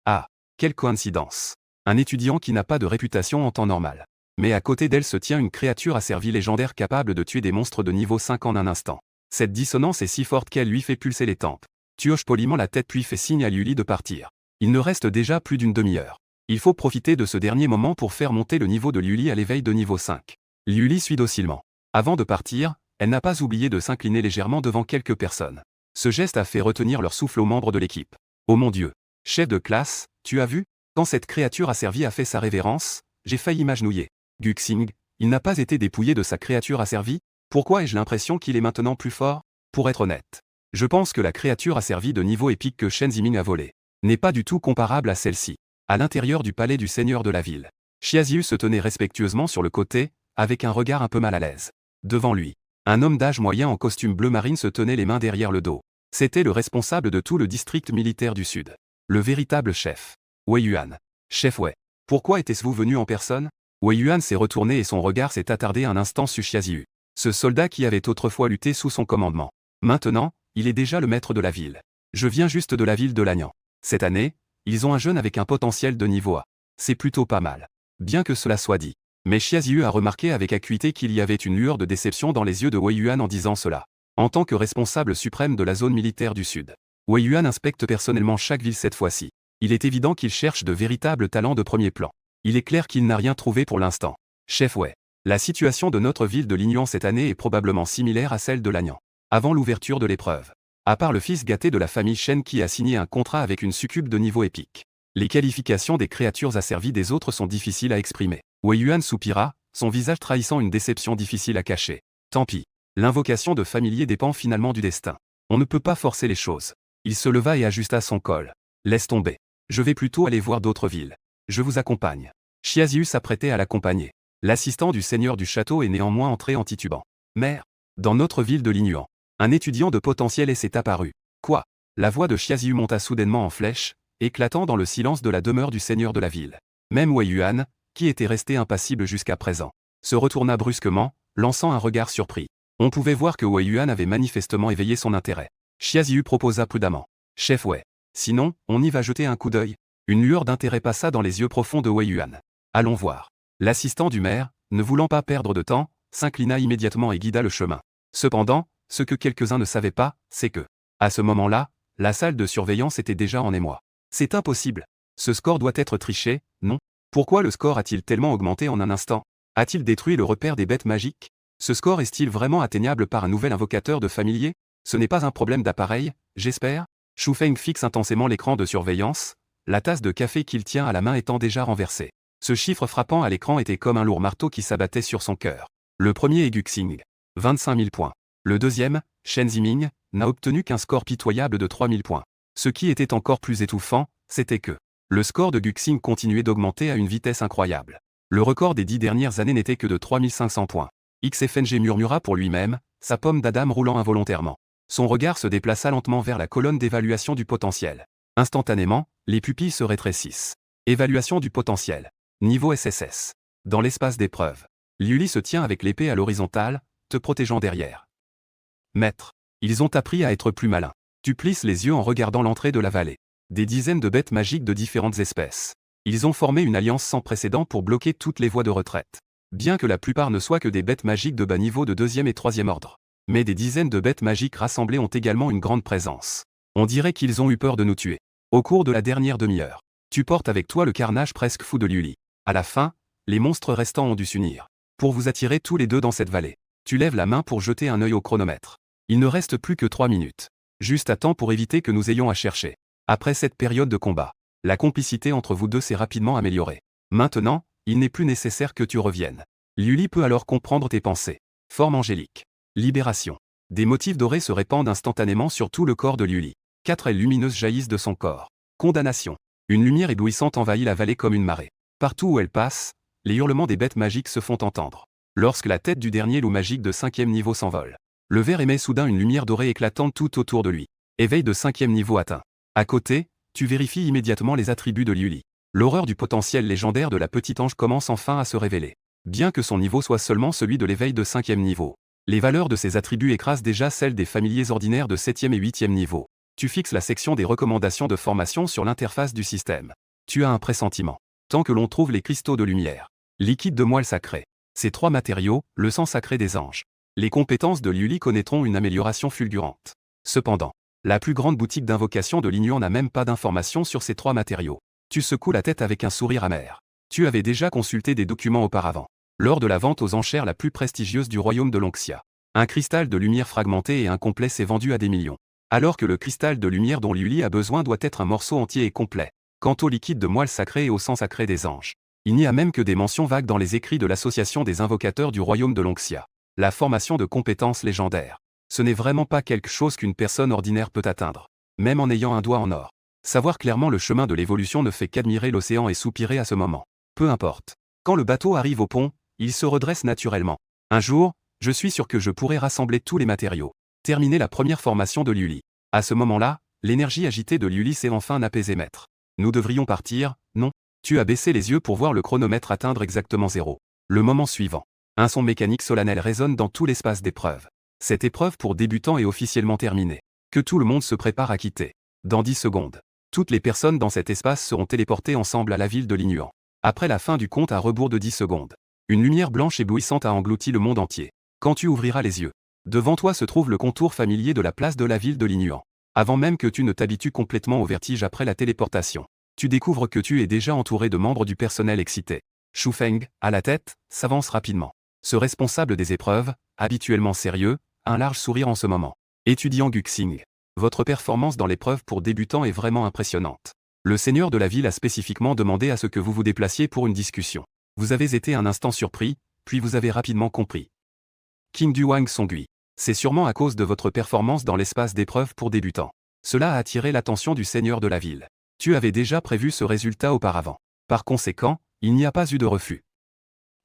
Ah, quelle coïncidence. Un étudiant qui n'a pas de réputation en temps normal. Mais à côté d'elle se tient une créature asservie légendaire capable de tuer des monstres de niveau 5 en un instant. Cette dissonance est si forte qu'elle lui fait pulser les tempes. Tu hoches poliment la tête puis fait signe à Liuli de partir. Il ne reste déjà plus d'une demi-heure. Il faut profiter de ce dernier moment pour faire monter le niveau de Liuli à l'éveil de niveau 5. Liuli suit docilement. Avant de partir, elle n'a pas oublié de s'incliner légèrement devant quelques personnes. Ce geste a fait retenir leur souffle aux membres de l'équipe. Oh mon Dieu! Chef de classe, tu as vu? Quand cette créature asservie a fait sa révérence, j'ai failli m'agenouiller. Guxing, il n'a pas été dépouillé de sa créature asservie? Pourquoi ai-je l'impression qu'il est maintenant plus fort? Pour être honnête, je pense que la créature asservie de niveau épique que Shen Ziming a volée n'est pas du tout comparable à celle-ci. À l'intérieur du palais du seigneur de la ville, Xiaziyu se tenait respectueusement sur le côté, avec un regard un peu mal à l'aise. Devant lui, un homme d'âge moyen en costume bleu marine se tenait les mains derrière le dos. C'était le responsable de tout le district militaire du Sud. Le véritable chef. Wei Yuan. Chef Wei. Pourquoi était-vous venu en personne? Wei Yuan s'est retourné et son regard s'est attardé un instant sur Xiaziyu. Ce soldat qui avait autrefois lutté sous son commandement. Maintenant, il est déjà le maître de la ville. Je viens juste de la ville de Lanyan. Cette année, ils ont un jeune avec un potentiel de niveau A. C'est plutôt pas mal. Bien que cela soit dit. Mais Xiaziyu a remarqué avec acuité qu'il y avait une lueur de déception dans les yeux de Wei Yuan en disant cela. En tant que responsable suprême de la zone militaire du Sud, Wei Yuan inspecte personnellement chaque ville cette fois-ci. Il est évident qu'il cherche de véritables talents de premier plan. Il est clair qu'il n'a rien trouvé pour l'instant. Chef Wei. La situation de notre ville de Lignan cette année est probablement similaire à celle de Lanyan. Avant l'ouverture de l'épreuve. À part le fils gâté de la famille Shen qui a signé un contrat avec une succube de niveau épique. Les qualifications des créatures asservies des autres sont difficiles à exprimer. Wei Yuan soupira, son visage trahissant une déception difficile à cacher. Tant pis. L'invocation de familier dépend finalement du destin. On ne peut pas forcer les choses. Il se leva et ajusta son col. Laisse tomber. Je vais plutôt aller voir d'autres villes. Je vous accompagne. Xiaziyu s'apprêtait à l'accompagner. L'assistant du seigneur du château est néanmoins entré en titubant. Mère. Dans notre ville de Lignan. Un étudiant de potentiel s'est apparu. Quoi? La voix de Xiaziyu monta soudainement en flèche, éclatant dans le silence de la demeure du seigneur de la ville. Même Wei Yuan, qui était resté impassible jusqu'à présent, se retourna brusquement, lançant un regard surpris. On pouvait voir que Wei Yuan avait manifestement éveillé son intérêt. Xiaziyu proposa prudemment. Chef Wei. Sinon, on y va jeter un coup d'œil. Une lueur d'intérêt passa dans les yeux profonds de Wei Yuan. Allons voir. L'assistant du maire, ne voulant pas perdre de temps, s'inclina immédiatement et guida le chemin. Cependant, ce que quelques-uns ne savaient pas, c'est que, à ce moment-là, la salle de surveillance était déjà en émoi. C'est impossible. Ce score doit être triché, non? Pourquoi le score a-t-il tellement augmenté en un instant? A-t-il détruit le repère des bêtes magiques? Ce score est-il vraiment atteignable par un nouvel invocateur de familier? Ce n'est pas un problème d'appareil, j'espère? Shu Feng fixe intensément l'écran de surveillance, la tasse de café qu'il tient à la main étant déjà renversée. Ce chiffre frappant à l'écran était comme un lourd marteau qui s'abattait sur son cœur. Le premier est Guxing. 25 000 points. Le deuxième, Shen Ziming, n'a obtenu qu'un score pitoyable de 3 000 points. Ce qui était encore plus étouffant, c'était que le score de Guxing continuait d'augmenter à une vitesse incroyable. Le record des 10 dernières années n'était que de 3 500 points. XFNG murmura pour lui-même, sa pomme d'Adam roulant involontairement. Son regard se déplaça lentement vers la colonne d'évaluation du potentiel. Instantanément, les pupilles se rétrécissent. Évaluation du potentiel. Niveau SSS. Dans l'espace d'épreuve. Liuli se tient avec l'épée à l'horizontale, te protégeant derrière. Maître. Ils ont appris à être plus malins. Tu plisses les yeux en regardant l'entrée de la vallée. Des dizaines de bêtes magiques de différentes espèces. Ils ont formé une alliance sans précédent pour bloquer toutes les voies de retraite. Bien que la plupart ne soient que des bêtes magiques de bas niveau de 2e et 3e ordre. Mais des dizaines de bêtes magiques rassemblées ont également une grande présence. On dirait qu'ils ont eu peur de nous tuer. Au cours de la dernière demi-heure, tu portes avec toi le carnage presque fou de Liuli. À la fin, les monstres restants ont dû s'unir. Pour vous attirer tous les deux dans cette vallée. Tu lèves la main pour jeter un œil au chronomètre. Il ne reste plus que 3 minutes. Juste à temps pour éviter que nous ayons à chercher. Après cette période de combat, la complicité entre vous deux s'est rapidement améliorée. Maintenant, il n'est plus nécessaire que tu reviennes. Liuli peut alors comprendre tes pensées. Forme angélique. Libération. Des motifs dorés se répandent instantanément sur tout le corps de Liuli. 4 ailes lumineuses jaillissent de son corps. Condamnation. Une lumière éblouissante envahit la vallée comme une marée. Partout où elle passe, les hurlements des bêtes magiques se font entendre. Lorsque la tête du dernier loup magique de 5e niveau s'envole, le ver émet soudain une lumière dorée éclatante tout autour de lui. Éveil de 5e niveau atteint. À côté, tu vérifies immédiatement les attributs de Liuli. L'horreur du potentiel légendaire de la petite ange commence enfin à se révéler. Bien que son niveau soit seulement celui de l'éveil de 5e niveau, les valeurs de ses attributs écrasent déjà celles des familiers ordinaires de 7e et 8e niveau. Tu fixes la section des recommandations de formation sur l'interface du système. Tu as un pressentiment. Tant que l'on trouve les cristaux de lumière, liquide de moelle sacré, ces 3 matériaux, le sang sacré des anges, les compétences de Liuli connaîtront une amélioration fulgurante. Cependant, la plus grande boutique d'invocation de Lignan n'a même pas d'informations sur ces 3 matériaux. Tu secoues la tête avec un sourire amer. Tu avais déjà consulté des documents auparavant. Lors de la vente aux enchères la plus prestigieuse du royaume de l'Onxia, un cristal de lumière fragmenté et incomplet s'est vendu à des millions. Alors que le cristal de lumière dont Liuli a besoin doit être un morceau entier et complet. Quant au liquide de moelle sacré et au sang sacré des anges, il n'y a même que des mentions vagues dans les écrits de l'association des invocateurs du royaume de l'Onxia. La formation de compétences légendaires. Ce n'est vraiment pas quelque chose qu'une personne ordinaire peut atteindre, même en ayant un doigt en or. Savoir clairement le chemin de l'évolution ne fait qu'admirer l'océan et soupirer à ce moment. Peu importe. Quand le bateau arrive au pont, il se redresse naturellement. Un jour, je suis sûr que je pourrai rassembler tous les matériaux. Terminer la première formation de Liuli. À ce moment-là, l'énergie agitée de Liuli s'est enfin apaisée maître. Nous devrions partir, non? Tu as baissé les yeux pour voir le chronomètre atteindre exactement 0. Le moment suivant. Un son mécanique solennel résonne dans tout l'espace d'épreuve. Cette épreuve pour débutants est officiellement terminée. Que tout le monde se prépare à quitter. Dans 10 secondes. Toutes les personnes dans cet espace seront téléportées ensemble à la ville de Linuan. Après la fin du compte à rebours de 10 secondes. Une lumière blanche éblouissante a englouti le monde entier. Quand tu ouvriras les yeux, devant toi se trouve le contour familier de la place de la ville de Linuan. Avant même que tu ne t'habitues complètement au vertige après la téléportation, tu découvres que tu es déjà entouré de membres du personnel excités. Shu Feng, à la tête, s'avance rapidement. Ce responsable des épreuves, habituellement sérieux, a un large sourire en ce moment. Étudiant Guxing, votre performance dans l'épreuve pour débutants est vraiment impressionnante. Le seigneur de la ville a spécifiquement demandé à ce que vous vous déplaciez pour une discussion. Vous avez été un instant surpris, puis vous avez rapidement compris. King Duwang Songgui. C'est sûrement à cause de votre performance dans l'espace d'épreuve pour débutants. Cela a attiré l'attention du seigneur de la ville. Tu avais déjà prévu ce résultat auparavant. Par conséquent, il n'y a pas eu de refus.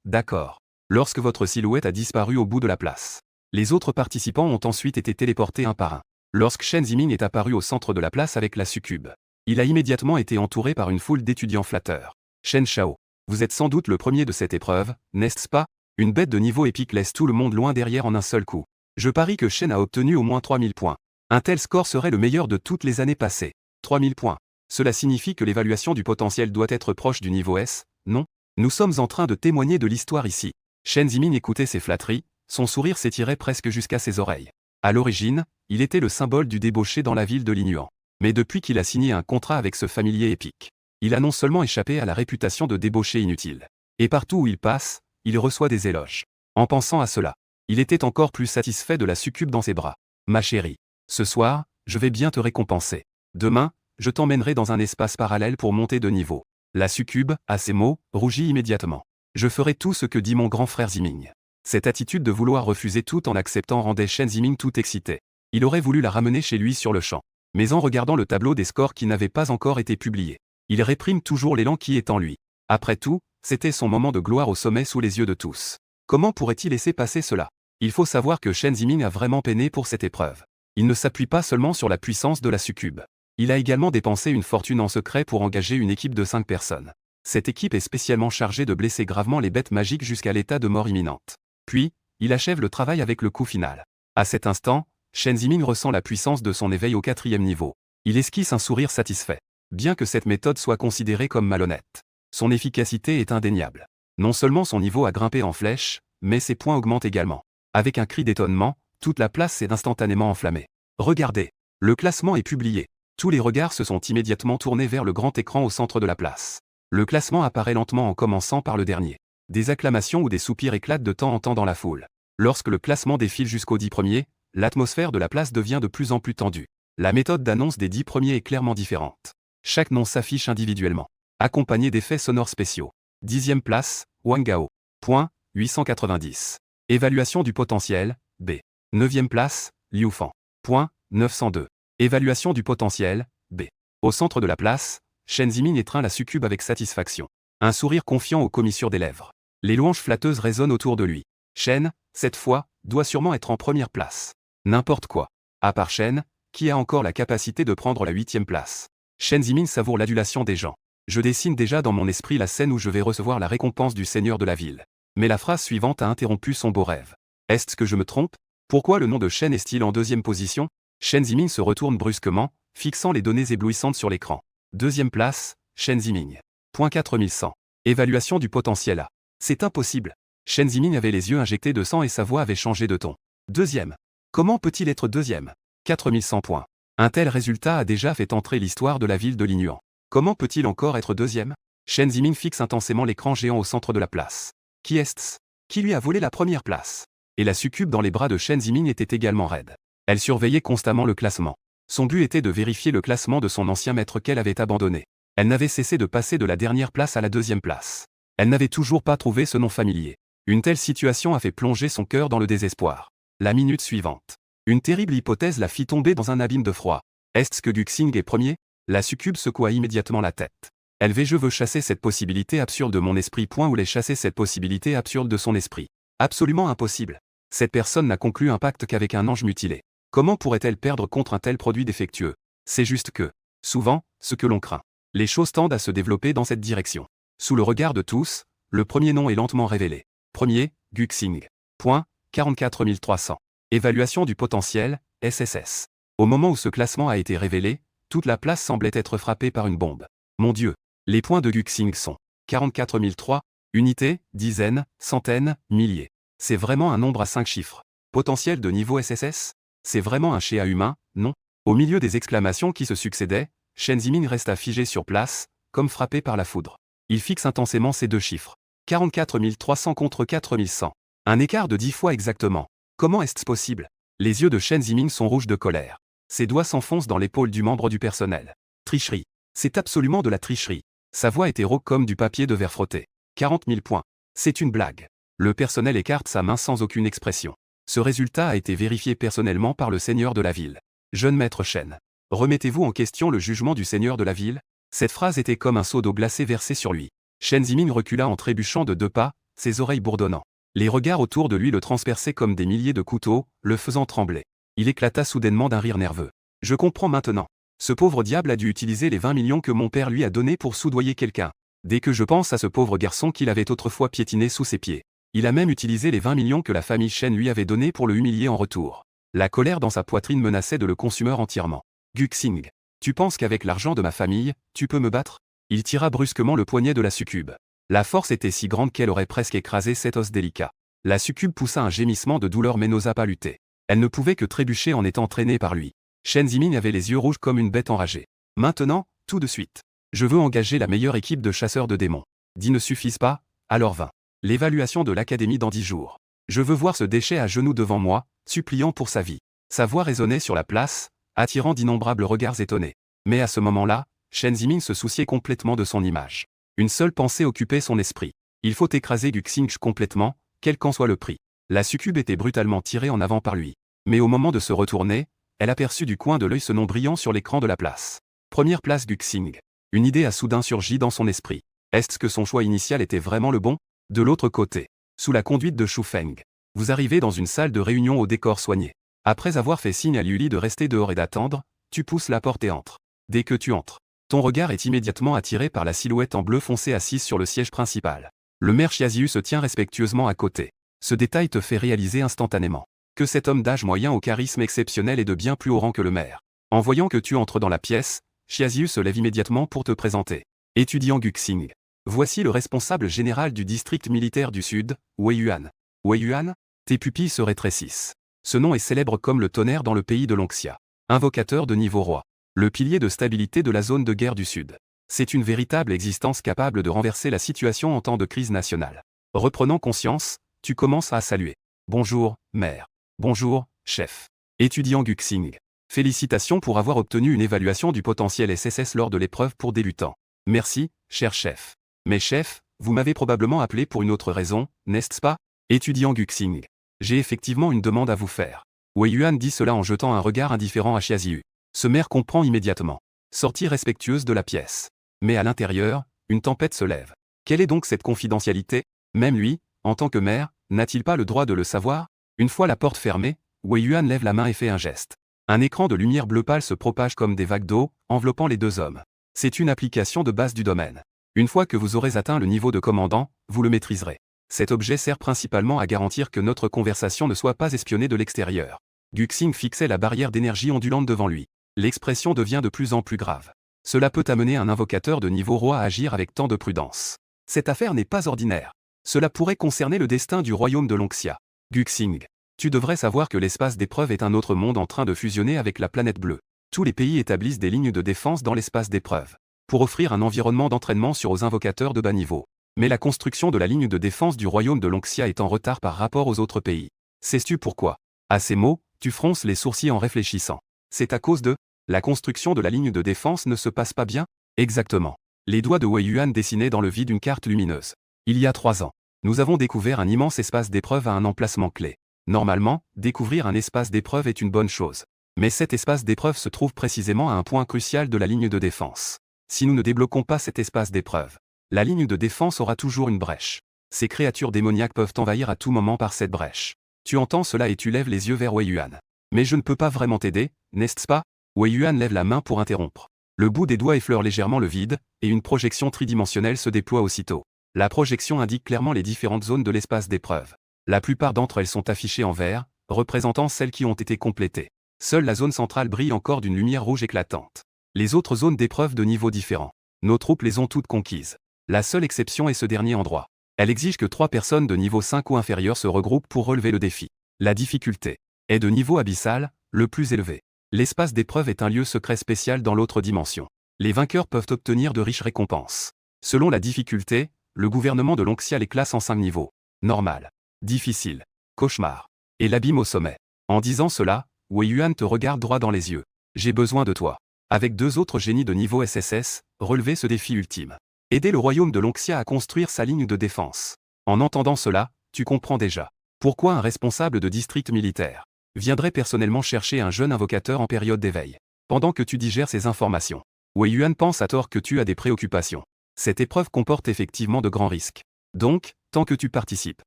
D'accord. Lorsque votre silhouette a disparu au bout de la place, les autres participants ont ensuite été téléportés un par un. Lorsque Shen Zimin est apparu au centre de la place avec la succube, il a immédiatement été entouré par une foule d'étudiants flatteurs. Shen Shao, vous êtes sans doute le premier de cette épreuve, n'est-ce pas? Une bête de niveau épique laisse tout le monde loin derrière en un seul coup. Je parie que Shen a obtenu au moins 3000 points. Un tel score serait le meilleur de toutes les années passées. 3000 points. Cela signifie que l'évaluation du potentiel doit être proche du niveau S, non? Nous sommes en train de témoigner de l'histoire ici. Shen Zimin écoutait ces flatteries, son sourire s'étirait presque jusqu'à ses oreilles. À l'origine, il était le symbole du débauché dans la ville de Linuan. Mais depuis qu'il a signé un contrat avec ce familier épique, il a non seulement échappé à la réputation de débauché inutile. Et partout où il passe, il reçoit des éloges. En pensant à cela, il était encore plus satisfait de la succube dans ses bras. Ma chérie, ce soir, je vais bien te récompenser. Demain, je t'emmènerai dans un espace parallèle pour monter de niveau. La succube, à ces mots, rougit immédiatement. Je ferai tout ce que dit mon grand frère Ziming. Cette attitude de vouloir refuser tout en acceptant rendait Shen Ziming tout excité. Il aurait voulu la ramener chez lui sur le champ. Mais en regardant le tableau des scores qui n'avait pas encore été publié, il réprime toujours l'élan qui est en lui. Après tout, c'était son moment de gloire au sommet sous les yeux de tous. Comment pourrait-il laisser passer cela? Il faut savoir que Shen Ziming a vraiment peiné pour cette épreuve. Il ne s'appuie pas seulement sur la puissance de la succube. Il a également dépensé une fortune en secret pour engager une équipe de 5 personnes. Cette équipe est spécialement chargée de blesser gravement les bêtes magiques jusqu'à l'état de mort imminente. Puis, il achève le travail avec le coup final. À cet instant, Shen Ziming ressent la puissance de son éveil au 4e niveau. Il esquisse un sourire satisfait. Bien que cette méthode soit considérée comme malhonnête, son efficacité est indéniable. Non seulement son niveau a grimpé en flèche, mais ses points augmentent également. Avec un cri d'étonnement, toute la place s'est instantanément enflammée. Regardez, le classement est publié. Tous les regards se sont immédiatement tournés vers le grand écran au centre de la place. Le classement apparaît lentement en commençant par le dernier. Des acclamations ou des soupirs éclatent de temps en temps dans la foule. Lorsque le classement défile jusqu'aux 10 premiers, l'atmosphère de la place devient de plus en plus tendue. La méthode d'annonce des 10 premiers est clairement différente. Chaque nom s'affiche individuellement, accompagné d'effets sonores spéciaux. 10e place, Wang Gao. Point, 890. Évaluation du potentiel, B. 9e place, Liu Fan. Point, 902. Évaluation du potentiel, B. Au centre de la place, Shen Zimin étreint la succube avec satisfaction. Un sourire confiant au commissure des lèvres. Les louanges flatteuses résonnent autour de lui. Shen, cette fois, doit sûrement être en première place. N'importe quoi. À part Shen, qui a encore la capacité de prendre la 8e place. Shen Zimin savoure l'adulation des gens. Je dessine déjà dans mon esprit la scène où je vais recevoir la récompense du seigneur de la ville. Mais la phrase suivante a interrompu son beau rêve. Est-ce que je me trompe? Pourquoi le nom de Shen est-il en 2e position? Shen Ziming se retourne brusquement, fixant les données éblouissantes sur l'écran. 2e place, Shen Ziming. Point 4100. Évaluation du potentiel A. C'est impossible. Shen Ziming avait les yeux injectés de sang et sa voix avait changé de ton. 2e. Comment peut-il être 2e? 4100 points. Un tel résultat a déjà fait entrer l'histoire de la ville de Linuan. Comment peut-il encore être deuxième? Chen Zimin fixe intensément l'écran géant au centre de la place. Qui est-ce? Qui lui a volé la première place? Et la succube dans les bras de Chen Zimin était également raide. Elle surveillait constamment le classement. Son but était de vérifier le classement de son ancien maître qu'elle avait abandonné. Elle n'avait cessé de passer de la dernière place à la deuxième place. Elle n'avait toujours pas trouvé ce nom familier. Une telle situation a fait plonger son cœur dans le désespoir. La minute suivante. Une terrible hypothèse la fit tomber dans un abîme de froid. Est-ce que Guxing est premier? La succube secoua immédiatement la tête. Je veux chasser cette possibilité absurde de mon esprit. Ou les chasser cette possibilité absurde de son esprit. Absolument impossible. Cette personne n'a conclu un pacte qu'avec un ange mutilé. Comment pourrait-elle perdre contre un tel produit défectueux? C'est juste que, souvent, ce que l'on craint. Les choses tendent à se développer dans cette direction. Sous le regard de tous, le premier nom est lentement révélé. Premier, Guxing. Point, 44 300. Évaluation du potentiel, SSS. Au moment où ce classement a été révélé, toute la place semblait être frappée par une bombe. Mon Dieu, les points de Guxing sont 44 003, unités, dizaines, centaines, milliers. C'est vraiment un nombre à 5 chiffres. Potentiel de niveau SSS? C'est vraiment un schéa humain, non? Au milieu des exclamations qui se succédaient, Chen Zimin resta figé sur place, comme frappé par la foudre. Il fixe intensément ces deux chiffres. 44 300 contre 4 100. Un écart de 10 fois exactement. Comment est-ce possible? Les yeux de Chen Zimin sont rouges de colère. Ses doigts s'enfoncent dans l'épaule du membre du personnel. Tricherie. C'est absolument de la tricherie. Sa voix était rauque comme du papier de verre frotté. 40 000 points. C'est une blague. Le personnel écarte sa main sans aucune expression. Ce résultat a été vérifié personnellement par le seigneur de la ville. Jeune maître Chen. Remettez-vous en question le jugement du seigneur de la ville? Cette phrase était comme un seau d'eau glacée versé sur lui. Chen Zimin recula en trébuchant de 2 pas, ses oreilles bourdonnant. Les regards autour de lui le transperçaient comme des milliers de couteaux, le faisant trembler. Il éclata soudainement d'un rire nerveux. Je comprends maintenant. Ce pauvre diable a dû utiliser les 20 millions que mon père lui a donnés pour soudoyer quelqu'un. Dès que je pense à ce pauvre garçon qu'il avait autrefois piétiné sous ses pieds. Il a même utilisé les 20 millions que la famille Chen lui avait donnés pour le humilier en retour. La colère dans sa poitrine menaçait de le consumer entièrement. Guxing. Tu penses qu'avec l'argent de ma famille, tu peux me battre? Il tira brusquement le poignet de la succube. La force était si grande qu'elle aurait presque écrasé cet os délicat. La succube poussa un gémissement de douleur mais n'osa pas lutter. Elle ne pouvait que trébucher en étant traînée par lui. Chen Zimin avait les yeux rouges comme une bête enragée. Maintenant, tout de suite. Je veux engager la meilleure équipe de chasseurs de démons. 10 ne suffisent pas, alors 20. L'évaluation de l'académie dans 10 jours. Je veux voir ce déchet à genoux devant moi, suppliant pour sa vie. Sa voix résonnait sur la place, attirant d'innombrables regards étonnés. Mais à ce moment-là, Chen Zimin se souciait complètement de son image. Une seule pensée occupait son esprit. Il faut écraser Guxing complètement, quel qu'en soit le prix. La succube était brutalement tirée en avant par lui. Mais au moment de se retourner, elle aperçut du coin de l'œil ce nom brillant sur l'écran de la place. Première place Guxing. Une idée a soudain surgi dans son esprit. Est-ce que son choix initial était vraiment le bon? De l'autre côté, sous la conduite de Shu Feng, vous arrivez dans une salle de réunion au décor soigné. Après avoir fait signe à Liu Li de rester dehors et d'attendre, tu pousses la porte et entres. Dès que tu entres, ton regard est immédiatement attiré par la silhouette en bleu foncé assise sur le siège principal. Le maire Xiaziu se tient respectueusement à côté. Ce détail te fait réaliser instantanément que cet homme d'âge moyen au charisme exceptionnel est de bien plus haut rang que le maire. En voyant que tu entres dans la pièce, Xiaziu se lève immédiatement pour te présenter. Étudiant Guxing. Voici le responsable général du district militaire du Sud, Wei Yuan. Wei Yuan? Tes pupilles se rétrécissent. Ce nom est célèbre comme le tonnerre dans le pays de Longxia. Invocateur de niveau roi. Le pilier de stabilité de la zone de guerre du Sud. C'est une véritable existence capable de renverser la situation en temps de crise nationale. Reprenant conscience, tu commences à saluer. Bonjour, maire. Bonjour, chef. Étudiant Guxing. Félicitations pour avoir obtenu une évaluation du potentiel SSS lors de l'épreuve pour débutants. Merci, cher chef. Mais chef, vous m'avez probablement appelé pour une autre raison, n'est-ce pas? Étudiant Guxing. J'ai effectivement une demande à vous faire. Wei Yuan dit cela en jetant un regard indifférent à Xiaziu. Ce maire comprend immédiatement. Sortie respectueuse de la pièce. Mais à l'intérieur, une tempête se lève. Quelle est donc cette confidentialité? Même lui, en tant que maire, n'a-t-il pas le droit de le savoir? Une fois la porte fermée, Wei Yuan lève la main et fait un geste. Un écran de lumière bleu pâle se propage comme des vagues d'eau, enveloppant les deux hommes. C'est une application de base du domaine. Une fois que vous aurez atteint le niveau de commandant, vous le maîtriserez. Cet objet sert principalement à garantir que notre conversation ne soit pas espionnée de l'extérieur. Guxing fixait la barrière d'énergie ondulante devant lui. L'expression devient de plus en plus grave. Cela peut amener un invocateur de niveau roi à agir avec tant de prudence. Cette affaire n'est pas ordinaire. Cela pourrait concerner le destin du royaume de Longxia. Guxing. Tu devrais savoir que l'espace d'épreuve est un autre monde en train de fusionner avec la planète bleue. Tous les pays établissent des lignes de défense dans l'espace d'épreuve. pour offrir un environnement d'entraînement aux invocateurs de bas niveau. Mais la construction de la ligne de défense du royaume de Lonxia est en retard par rapport aux autres pays. Sais-tu pourquoi? À ces mots, tu fronces les sourcils en réfléchissant. C'est à cause de la construction de la ligne de défense ne se passe pas bien? Exactement. Les doigts de Wei Yuan dessinaient dans le vide une carte lumineuse. Il y a 3 ans, nous avons découvert un immense espace d'épreuve à un emplacement clé. Normalement, découvrir un espace d'épreuve est une bonne chose. Mais cet espace d'épreuve se trouve précisément à un point crucial de la ligne de défense. Si nous ne débloquons pas cet espace d'épreuve, la ligne de défense aura toujours une brèche. Ces créatures démoniaques peuvent envahir à tout moment par cette brèche. Tu entends cela et tu lèves les yeux vers Wei Yuan. Mais je ne peux pas vraiment t'aider, n'est-ce pas? Wei Yuan lève la main pour interrompre. Le bout des doigts effleure légèrement le vide, et une projection tridimensionnelle se déploie aussitôt. La projection indique clairement les différentes zones de l'espace d'épreuve. La plupart d'entre elles sont affichées en vert, représentant celles qui ont été complétées. Seule la zone centrale brille encore d'une lumière rouge éclatante. Les autres zones d'épreuve de niveaux différents. Nos troupes les ont toutes conquises. La seule exception est ce dernier endroit. Elle exige que 3 personnes de niveau 5 ou inférieur se regroupent pour relever le défi. La difficulté est de niveau abyssal, le plus élevé. L'espace d'épreuve est un lieu secret spécial dans l'autre dimension. Les vainqueurs peuvent obtenir de riches récompenses. Selon la difficulté, le gouvernement de Lonxia les classe en 5 niveaux. Normal, difficile, cauchemar, et l'abîme au sommet. En disant cela, Wei Yuan te regarde droit dans les yeux. J'ai besoin de toi. Avec 2 autres génies de niveau SSS, relevez ce défi ultime. Aider le royaume de Lonxia à construire sa ligne de défense. En entendant cela, tu comprends déjà pourquoi un responsable de district militaire viendrait personnellement chercher un jeune invocateur en période d'éveil. Pendant que tu digères ces informations, Wei Yuan pense à tort que tu as des préoccupations. Cette épreuve comporte effectivement de grands risques. Donc, tant que tu participes,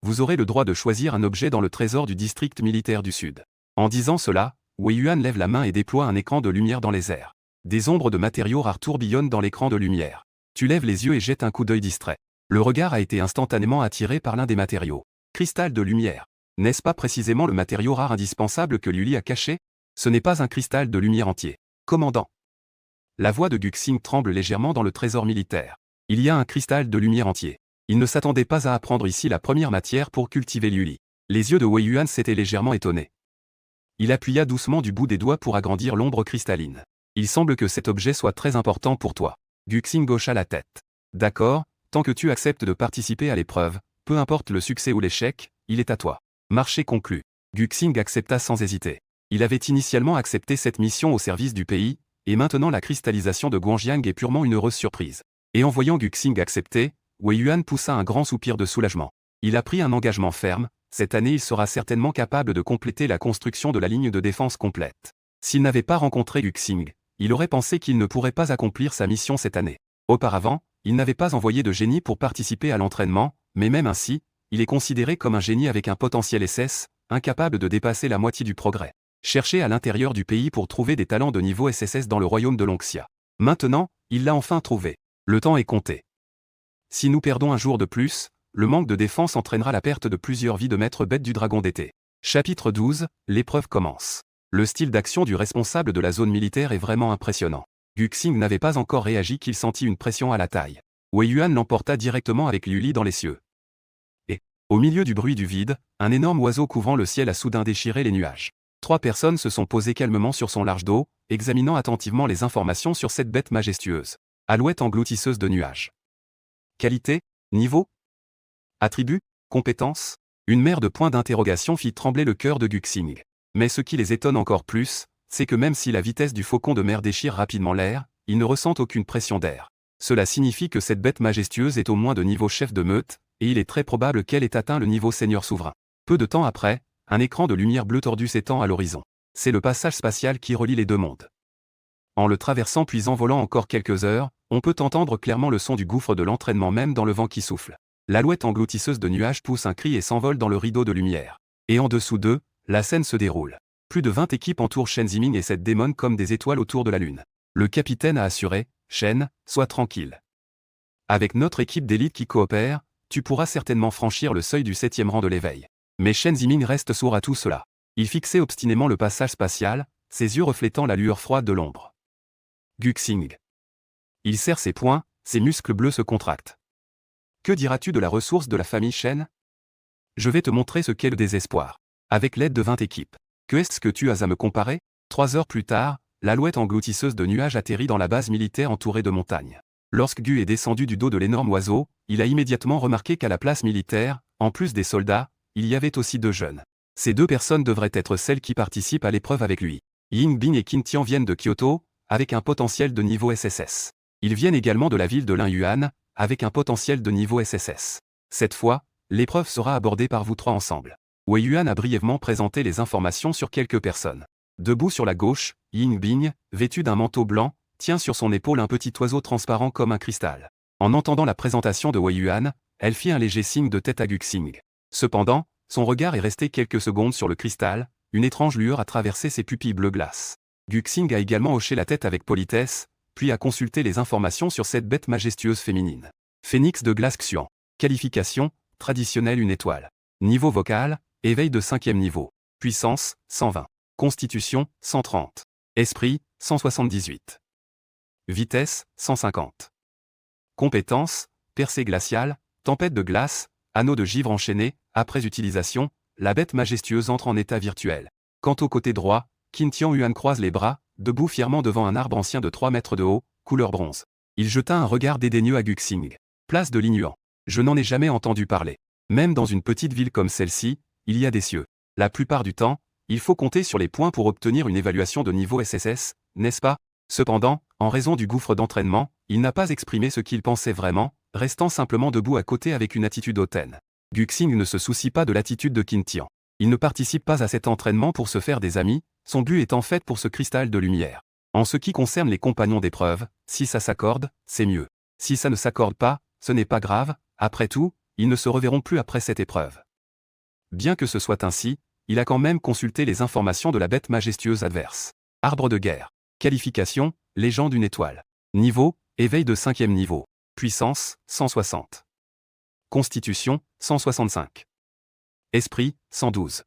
vous aurez le droit de choisir un objet dans le trésor du district militaire du Sud. En disant cela, Wei Yuan lève la main et déploie un écran de lumière dans les airs. Des ombres de matériaux rares tourbillonnent dans l'écran de lumière. Tu lèves les yeux et jettes un coup d'œil distrait. Le regard a été instantanément attiré par l'un des matériaux. Cristal de lumière. N'est-ce pas précisément le matériau rare indispensable que Luli a caché? Ce n'est pas un cristal de lumière entier. Commandant. La voix de Guxing tremble légèrement dans le trésor militaire. Il y a un cristal de lumière entier. Il ne s'attendait pas à apprendre ici la première matière pour cultiver Luli. Les yeux de Wei Yuan s'étaient légèrement étonnés. Il appuya doucement du bout des doigts pour agrandir l'ombre cristalline. Il semble que cet objet soit très important pour toi. Guxing hocha la tête. D'accord, tant que tu acceptes de participer à l'épreuve, peu importe le succès ou l'échec, il est à toi. Marché conclu. Guxing accepta sans hésiter. Il avait initialement accepté cette mission au service du pays, et maintenant la cristallisation de Guangjiang est purement une heureuse surprise. Et en voyant Guxing accepter, Wei Yuan poussa un grand soupir de soulagement. Il a pris un engagement ferme, cette année il sera certainement capable de compléter la construction de la ligne de défense complète. S'il n'avait pas rencontré Guxing, il aurait pensé qu'il ne pourrait pas accomplir sa mission cette année. Auparavant, il n'avait pas envoyé de génie pour participer à l'entraînement, mais même ainsi, il est considéré comme un génie avec un potentiel SS, incapable de dépasser la moitié du progrès. Chercher à l'intérieur du pays pour trouver des talents de niveau SSS dans le royaume de Lonxia. Maintenant, il l'a enfin trouvé. Le temps est compté. Si nous perdons un jour de plus, le manque de défense entraînera la perte de plusieurs vies de maître bête du dragon d'été. Chapitre 12, l'épreuve commence. Le style d'action du responsable de la zone militaire est vraiment impressionnant. Guxing n'avait pas encore réagi qu'il sentit une pression à la taille. Wei Yuan l'emporta directement avec Luli dans les cieux. Et, au milieu du bruit du vide, un énorme oiseau couvrant le ciel a soudain déchiré les nuages. 3 personnes se sont posées calmement sur son large dos, examinant attentivement les informations sur cette bête majestueuse. Alouette engloutisseuse de nuages. Qualité, niveau, attribut, compétence. Une mer de points d'interrogation fit trembler le cœur de Guxing. Mais ce qui les étonne encore plus, c'est que même si la vitesse du faucon de mer déchire rapidement l'air, ils ne ressentent aucune pression d'air. Cela signifie que cette bête majestueuse est au moins de niveau chef de meute, et il est très probable qu'elle ait atteint le niveau seigneur souverain. Peu de temps après, un écran de lumière bleue tordue s'étend à l'horizon. C'est le passage spatial qui relie les deux mondes. En le traversant puis en volant encore quelques heures, on peut entendre clairement le son du gouffre de l'entraînement même dans le vent qui souffle. L'alouette engloutisseuse de nuages pousse un cri et s'envole dans le rideau de lumière. Et en dessous d'eux, la scène se déroule. Plus de 20 équipes entourent Shen Ziming et cette démon comme des étoiles autour de la lune. Le capitaine a assuré, Shen, sois tranquille. Avec notre équipe d'élite qui coopère, tu pourras certainement franchir le seuil du 7e rang de l'éveil. Mais Shen Ziming reste sourd à tout cela. Il fixait obstinément le passage spatial, ses yeux reflétant la lueur froide de l'ombre. Guxing. Il serre ses poings, ses muscles bleus se contractent. Que diras-tu de la ressource de la famille Shen? Je vais te montrer ce qu'est le désespoir. Avec l'aide de 20 équipes. Que est-ce que tu as à me comparer? 3 heures plus tard, l'alouette engloutisseuse de nuages atterrit dans la base militaire entourée de montagnes. Lorsque Gu est descendu du dos de l'énorme oiseau, il a immédiatement remarqué qu'à la place militaire, en plus des soldats, il y avait aussi 2 jeunes. Ces 2 personnes devraient être celles qui participent à l'épreuve avec lui. Yingbin et Qin Tian viennent de Kyoto, avec un potentiel de niveau SSS. Ils viennent également de la ville de Linyuan, avec un potentiel de niveau SSS. Cette fois, l'épreuve sera abordée par vous 3 ensemble. Wei Yuan a brièvement présenté les informations sur quelques personnes. Debout sur la gauche, Yingbin, vêtu d'un manteau blanc, tient sur son épaule un petit oiseau transparent comme un cristal. En entendant la présentation de Wei Yuan, elle fit un léger signe de tête à Guxing. Cependant, son regard est resté quelques secondes sur le cristal, une étrange lueur a traversé ses pupilles bleu glace. Guxing a également hoché la tête avec politesse, puis a consulté les informations sur cette bête majestueuse féminine. Phénix de glace Xuan. Qualification, traditionnelle 1 étoile. Niveau vocal, éveil de 5e niveau. Puissance, 120. Constitution, 130. Esprit, 178. Vitesse, 150. Compétences, percée glaciale, tempête de glace, anneau de givre enchaîné, après utilisation, la bête majestueuse entre en état virtuel. Quant au côté droit, Qin Tian Yuan croise les bras, debout fièrement devant un arbre ancien de 3 mètres de haut, couleur bronze. Il jeta un regard dédaigneux à Guxing. Place de Linyuan. Je n'en ai jamais entendu parler. Même dans une petite ville comme celle-ci, il y a des cieux. La plupart du temps, il faut compter sur les points pour obtenir une évaluation de niveau SSS, n'est-ce pas? Cependant, en raison du gouffre d'entraînement, il n'a pas exprimé ce qu'il pensait vraiment, restant simplement debout à côté avec une attitude hautaine. Guxing ne se soucie pas de l'attitude de Qin Tian. Il ne participe pas à cet entraînement pour se faire des amis, son but est en fait pour ce cristal de lumière. En ce qui concerne les compagnons d'épreuve, si ça s'accorde, c'est mieux. Si ça ne s'accorde pas, ce n'est pas grave, après tout, ils ne se reverront plus après cette épreuve. Bien que ce soit ainsi, il a quand même consulté les informations de la bête majestueuse adverse. Arbre de guerre. Qualification, légende 1 étoile. Niveau, éveil de 5e niveau. Puissance, 160. Constitution, 165. Esprit, 112.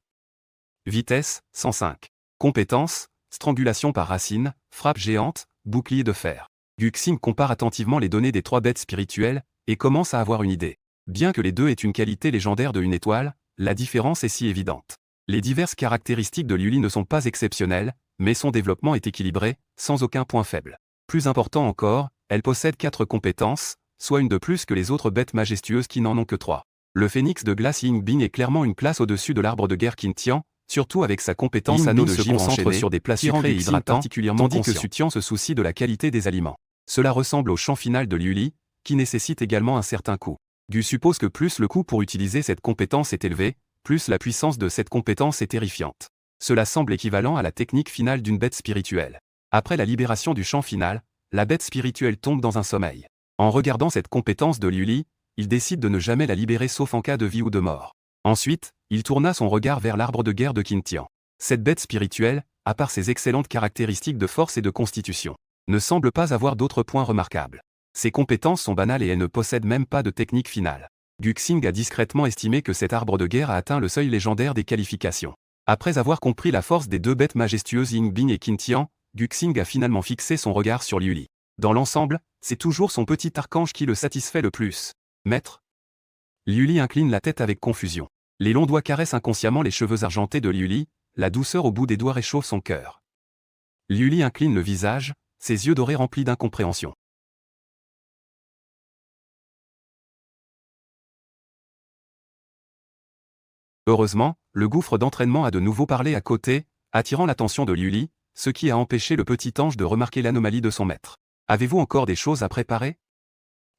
Vitesse, 105. Compétences, strangulation par racine, frappe géante, bouclier de fer. Guxing compare attentivement les données des 3 bêtes spirituelles, et commence à avoir une idée. Bien que les 2 aient une qualité légendaire de 1 étoile, la différence est si évidente. Les diverses caractéristiques de Liuli ne sont pas exceptionnelles, mais son développement est équilibré, sans aucun point faible. Plus important encore, elle possède 4 compétences, soit une de plus que les autres bêtes majestueuses qui n'en ont que 3. Le phénix de glace Yingbin est clairement une classe au-dessus de l'arbre de guerre Qin Tian, surtout avec sa compétence anneau de givre enchaîné, sur des plats sucrés et hydratants, tandis que Su Tian se soucie de la qualité des aliments. Cela ressemble au champ final de Liuli, qui nécessite également un certain coût. Gu suppose que plus le coût pour utiliser cette compétence est élevé, plus la puissance de cette compétence est terrifiante. Cela semble équivalent à la technique finale d'une bête spirituelle. Après la libération du champ final, la bête spirituelle tombe dans un sommeil. En regardant cette compétence de Liuli, il décide de ne jamais la libérer sauf en cas de vie ou de mort. Ensuite, il tourna son regard vers l'arbre de guerre de Qin Tian. Cette bête spirituelle, à part ses excellentes caractéristiques de force et de constitution, ne semble pas avoir d'autres points remarquables. Ses compétences sont banales et elle ne possède même pas de technique finale. Guxing a discrètement estimé que cet arbre de guerre a atteint le seuil légendaire des qualifications. Après avoir compris la force des 2 bêtes majestueuses Yingbin et Qin Tian, Guxing a finalement fixé son regard sur Liuli. Dans l'ensemble, c'est toujours son petit archange qui le satisfait le plus. Maître. Liuli incline la tête avec confusion. Les longs doigts caressent inconsciemment les cheveux argentés de Liuli, la douceur au bout des doigts réchauffe son cœur. Liuli incline le visage, ses yeux dorés remplis d'incompréhension. Heureusement, le gouffre d'entraînement a de nouveau parlé à côté, attirant l'attention de Liuli, ce qui a empêché le petit ange de remarquer l'anomalie de son maître. Avez-vous encore des choses à préparer?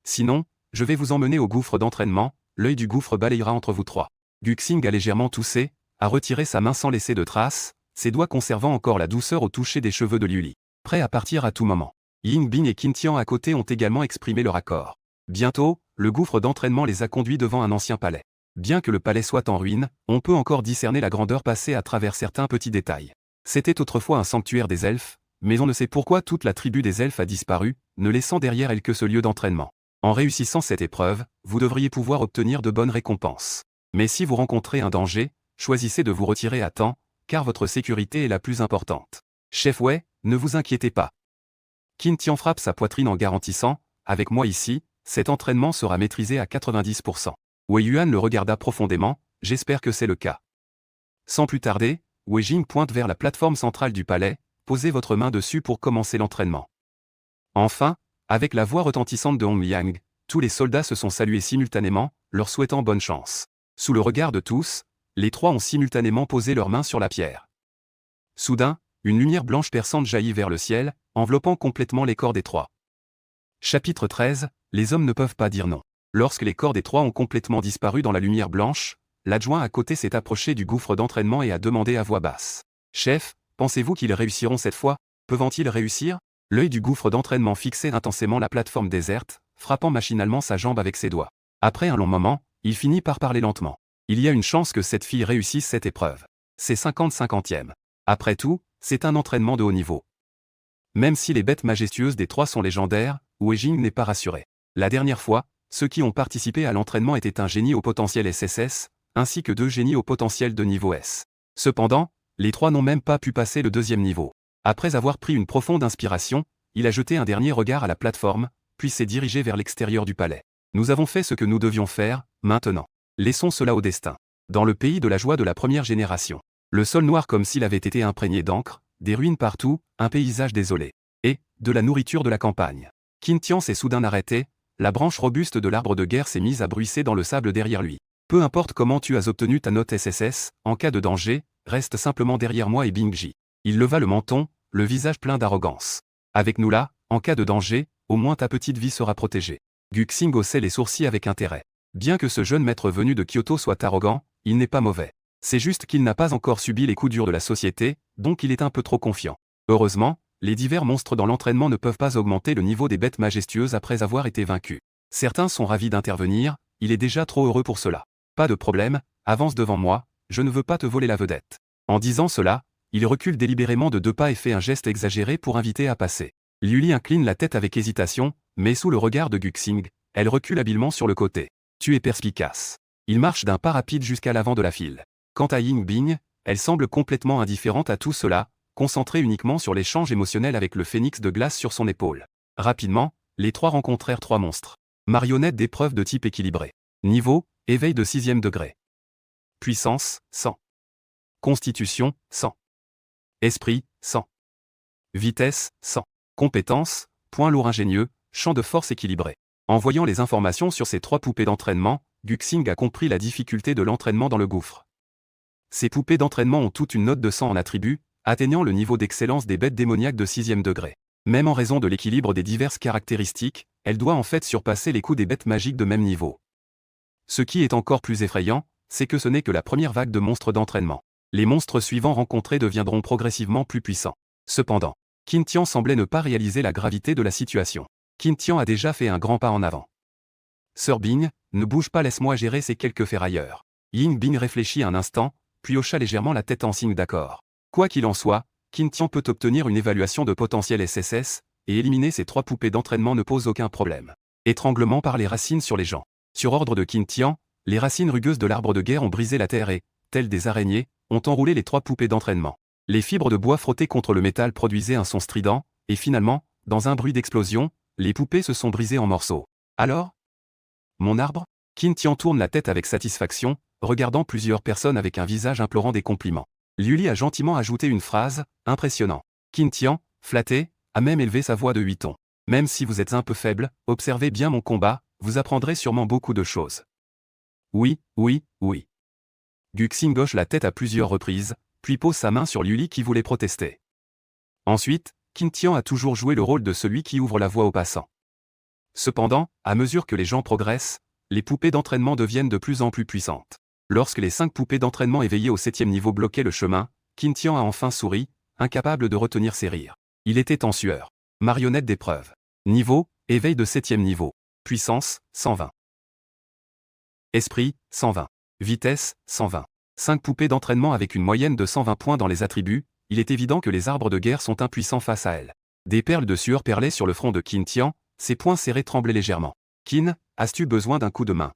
Sinon, je vais vous emmener au gouffre d'entraînement, l'œil du gouffre balayera entre vous 3. Guxing a légèrement toussé, a retiré sa main sans laisser de traces, ses doigts conservant encore la douceur au toucher des cheveux de Liuli. Prêt à partir à tout moment. Yingbin et Qin Tian à côté ont également exprimé leur accord. Bientôt, le gouffre d'entraînement les a conduits devant un ancien palais. Bien que le palais soit en ruine, on peut encore discerner la grandeur passée à travers certains petits détails. C'était autrefois un sanctuaire des elfes, mais on ne sait pourquoi toute la tribu des elfes a disparu, ne laissant derrière elle que ce lieu d'entraînement. En réussissant cette épreuve, vous devriez pouvoir obtenir de bonnes récompenses. Mais si vous rencontrez un danger, choisissez de vous retirer à temps, car votre sécurité est la plus importante. Chef Wei, ne vous inquiétez pas. Qin Tian frappe sa poitrine en garantissant, avec moi ici, cet entraînement sera maîtrisé à 90%. Wei Yuan le regarda profondément, j'espère que c'est le cas. Sans plus tarder, Wei Jing pointe vers la plateforme centrale du palais, posez votre main dessus pour commencer l'entraînement. Enfin, avec la voix retentissante de Hong Liang, tous les soldats se sont salués simultanément, leur souhaitant bonne chance. Sous le regard de tous, les trois ont simultanément posé leurs mains sur la pierre. Soudain, une lumière blanche perçante jaillit vers le ciel, enveloppant complètement les corps des trois. Chapitre 13, les hommes ne peuvent pas dire non. Lorsque les corps des trois ont complètement disparu dans la lumière blanche, l'adjoint à côté s'est approché du gouffre d'entraînement et a demandé à voix basse. « Chef, pensez-vous qu'ils réussiront cette fois? Peuvent-ils réussir ?» L'œil du gouffre d'entraînement fixait intensément la plateforme déserte, frappant machinalement sa jambe avec ses doigts. Après un long moment, il finit par parler lentement. « Il y a une chance que cette fille réussisse cette épreuve. C'est 50-50e. Après tout, c'est un entraînement de haut niveau. » Même si les bêtes majestueuses des trois sont légendaires, Wei Jing n'est pas rassuré. La dernière fois, ceux qui ont participé à l'entraînement étaient un génie au potentiel SSS, ainsi que 2 génies au potentiel de niveau S. Cependant, les trois n'ont même pas pu passer le 2e niveau. Après avoir pris une profonde inspiration, il a jeté un dernier regard à la plateforme, puis s'est dirigé vers l'extérieur du palais. Nous avons fait ce que nous devions faire, maintenant. Laissons cela au destin. Dans le pays de la joie de la première génération. Le sol noir comme s'il avait été imprégné d'encre, des ruines partout, un paysage désolé. Et, de la nourriture de la campagne. Qin Tian s'est soudain arrêté, la branche robuste de l'arbre de guerre s'est mise à bruisser dans le sable derrière lui. Peu importe comment tu as obtenu ta note SSS, en cas de danger, reste simplement derrière moi et Bingji. Il leva le menton, le visage plein d'arrogance. Avec nous là, en cas de danger, au moins ta petite vie sera protégée. Guxing haussait les sourcils avec intérêt. Bien que ce jeune maître venu de Kyoto soit arrogant, il n'est pas mauvais. C'est juste qu'il n'a pas encore subi les coups durs de la société, donc il est un peu trop confiant. Heureusement, les divers monstres dans l'entraînement ne peuvent pas augmenter le niveau des bêtes majestueuses après avoir été vaincus. Certains sont ravis d'intervenir, il est déjà trop heureux pour cela. Pas de problème, avance devant moi, je ne veux pas te voler la vedette. En disant cela, il recule délibérément de 2 pas et fait un geste exagéré pour inviter à passer. Liu Li incline la tête avec hésitation, mais sous le regard de Guxing, elle recule habilement sur le côté. Tu es perspicace. Il marche d'un pas rapide jusqu'à l'avant de la file. Quant à Ying Bing, elle semble complètement indifférente à tout cela, concentrée uniquement sur l'échange émotionnel avec le phénix de glace sur son épaule. Rapidement, les trois rencontrèrent 3 monstres. Marionnettes d'épreuve de type équilibré. Niveau, éveil de 6e degré. Puissance, 100. Constitution, 100. Esprit, 100. Vitesse, 100. Compétence, point lourd ingénieux, champ de force équilibré. En voyant les informations sur ces 3 poupées d'entraînement, Guxing a compris la difficulté de l'entraînement dans le gouffre. Ces poupées d'entraînement ont toute une note de 100 en attribut, atteignant le niveau d'excellence des bêtes démoniaques de 6e degré. Même en raison de l'équilibre des diverses caractéristiques, elle doit en fait surpasser les coups des bêtes magiques de même niveau. Ce qui est encore plus effrayant, c'est que ce n'est que la première vague de monstres d'entraînement. Les monstres suivants rencontrés deviendront progressivement plus puissants. Cependant, Qin Tian semblait ne pas réaliser la gravité de la situation. Qin Tian a déjà fait un grand pas en avant. Sir Bing, ne bouge pas, laisse-moi gérer ces quelques ferrailleurs. Ying Bing réfléchit un instant, puis hocha légèrement la tête en signe d'accord. Quoi qu'il en soit, Qin Tian peut obtenir une évaluation de potentiel SSS, et éliminer ces 3 poupées d'entraînement ne pose aucun problème. Étranglement par les racines sur les gens. Sur ordre de Qin Tian, les racines rugueuses de l'arbre de guerre ont brisé la terre et, telles des araignées, ont enroulé les 3 poupées d'entraînement. Les fibres de bois frottées contre le métal produisaient un son strident, et finalement, dans un bruit d'explosion, les poupées se sont brisées en morceaux. Alors? Mon arbre? Qin Tian tourne la tête avec satisfaction, regardant plusieurs personnes avec un visage implorant des compliments. Liu Li a gentiment ajouté une phrase, impressionnant. Qin Tian, flatté, a même élevé sa voix de 8 tons. Même si vous êtes un peu faible, observez bien mon combat, vous apprendrez sûrement beaucoup de choses. Oui, oui, oui. Guxing hoche la tête à plusieurs reprises, puis pose sa main sur Liu Li qui voulait protester. Ensuite, Qin Tian a toujours joué le rôle de celui qui ouvre la voie aux passants. Cependant, à mesure que les gens progressent, les poupées d'entraînement deviennent de plus en plus puissantes. Lorsque les 5 poupées d'entraînement éveillées au 7e niveau bloquaient le chemin, Qin Tian a enfin souri, incapable de retenir ses rires. Il était en sueur. Marionnette d'épreuve. Niveau, éveil de 7e niveau. Puissance, 120. Esprit, 120. Vitesse, 120. 5 poupées d'entraînement avec une moyenne de 120 points dans les attributs, il est évident que les arbres de guerre sont impuissants face à elles. Des perles de sueur perlaient sur le front de Qin Tian, ses poings serrés tremblaient légèrement. Qin, as-tu besoin d'un coup de main?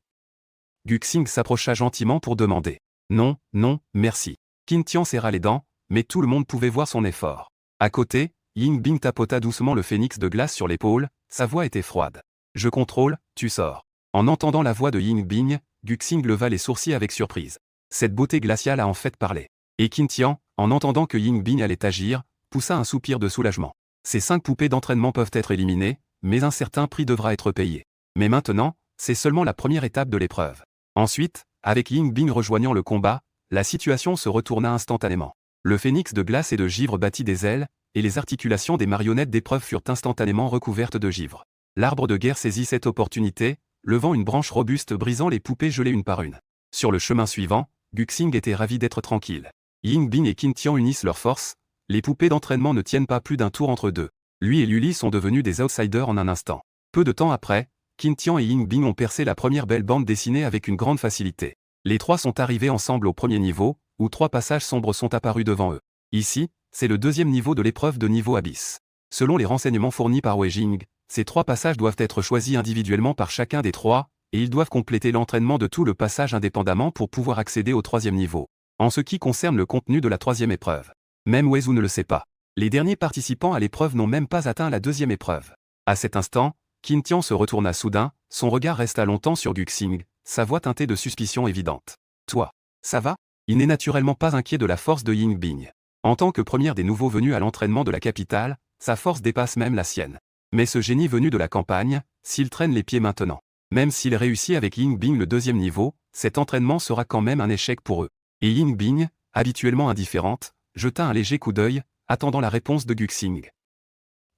Guxing s'approcha gentiment pour demander. Non, non, merci. Qin Tian serra les dents, mais tout le monde pouvait voir son effort. À côté, Ying Bing tapota doucement le phénix de glace sur l'épaule, sa voix était froide. Je contrôle, tu sors. En entendant la voix de Ying Bing, Guxing leva les sourcils avec surprise. Cette beauté glaciale a en fait parlé. Et Qin Tian, en entendant que Ying Bing allait agir, poussa un soupir de soulagement. Ces 5 poupées d'entraînement peuvent être éliminées, mais un certain prix devra être payé. Mais maintenant, c'est seulement la première étape de l'épreuve. Ensuite, avec Ying Bing rejoignant le combat, la situation se retourna instantanément. Le phénix de glace et de givre battit des ailes, et les articulations des marionnettes d'épreuve furent instantanément recouvertes de givre. L'arbre de guerre saisit cette opportunité, levant une branche robuste brisant les poupées gelées une par une. Sur le chemin suivant, Guxing était ravi d'être tranquille. Ying Bing et Qin Tian unissent leurs forces, les poupées d'entraînement ne tiennent pas plus d'un tour entre deux. Lui et Luli sont devenus des outsiders en un instant. Peu de temps après, Qin Tian et Ying Bing ont percé la première belle bande dessinée avec une grande facilité. Les trois sont arrivés ensemble au premier niveau, où 3 passages sombres sont apparus devant eux. Ici, c'est le deuxième niveau de l'épreuve de niveau Abyss. Selon les renseignements fournis par Wei Jing, ces 3 passages doivent être choisis individuellement par chacun des 3, et ils doivent compléter l'entraînement de tout le passage indépendamment pour pouvoir accéder au 3e niveau. En ce qui concerne le contenu de la 3e épreuve, même Wei Zhu ne le sait pas. Les derniers participants à l'épreuve n'ont même pas atteint la 2e épreuve. À cet instant, Qin Tian se retourna soudain, son regard resta longtemps sur Guxing, sa voix teintée de suspicion évidente. « Toi, ça va ?» Il n'est naturellement pas inquiet de la force de Ying Bing. En tant que première des nouveaux venus à l'entraînement de la capitale, sa force dépasse même la sienne. Mais ce génie venu de la campagne, s'il traîne les pieds maintenant, même s'il réussit avec Ying Bing le 2e niveau, cet entraînement sera quand même un échec pour eux. Et Ying Bing, habituellement indifférente, jeta un léger coup d'œil, attendant la réponse de Guxing.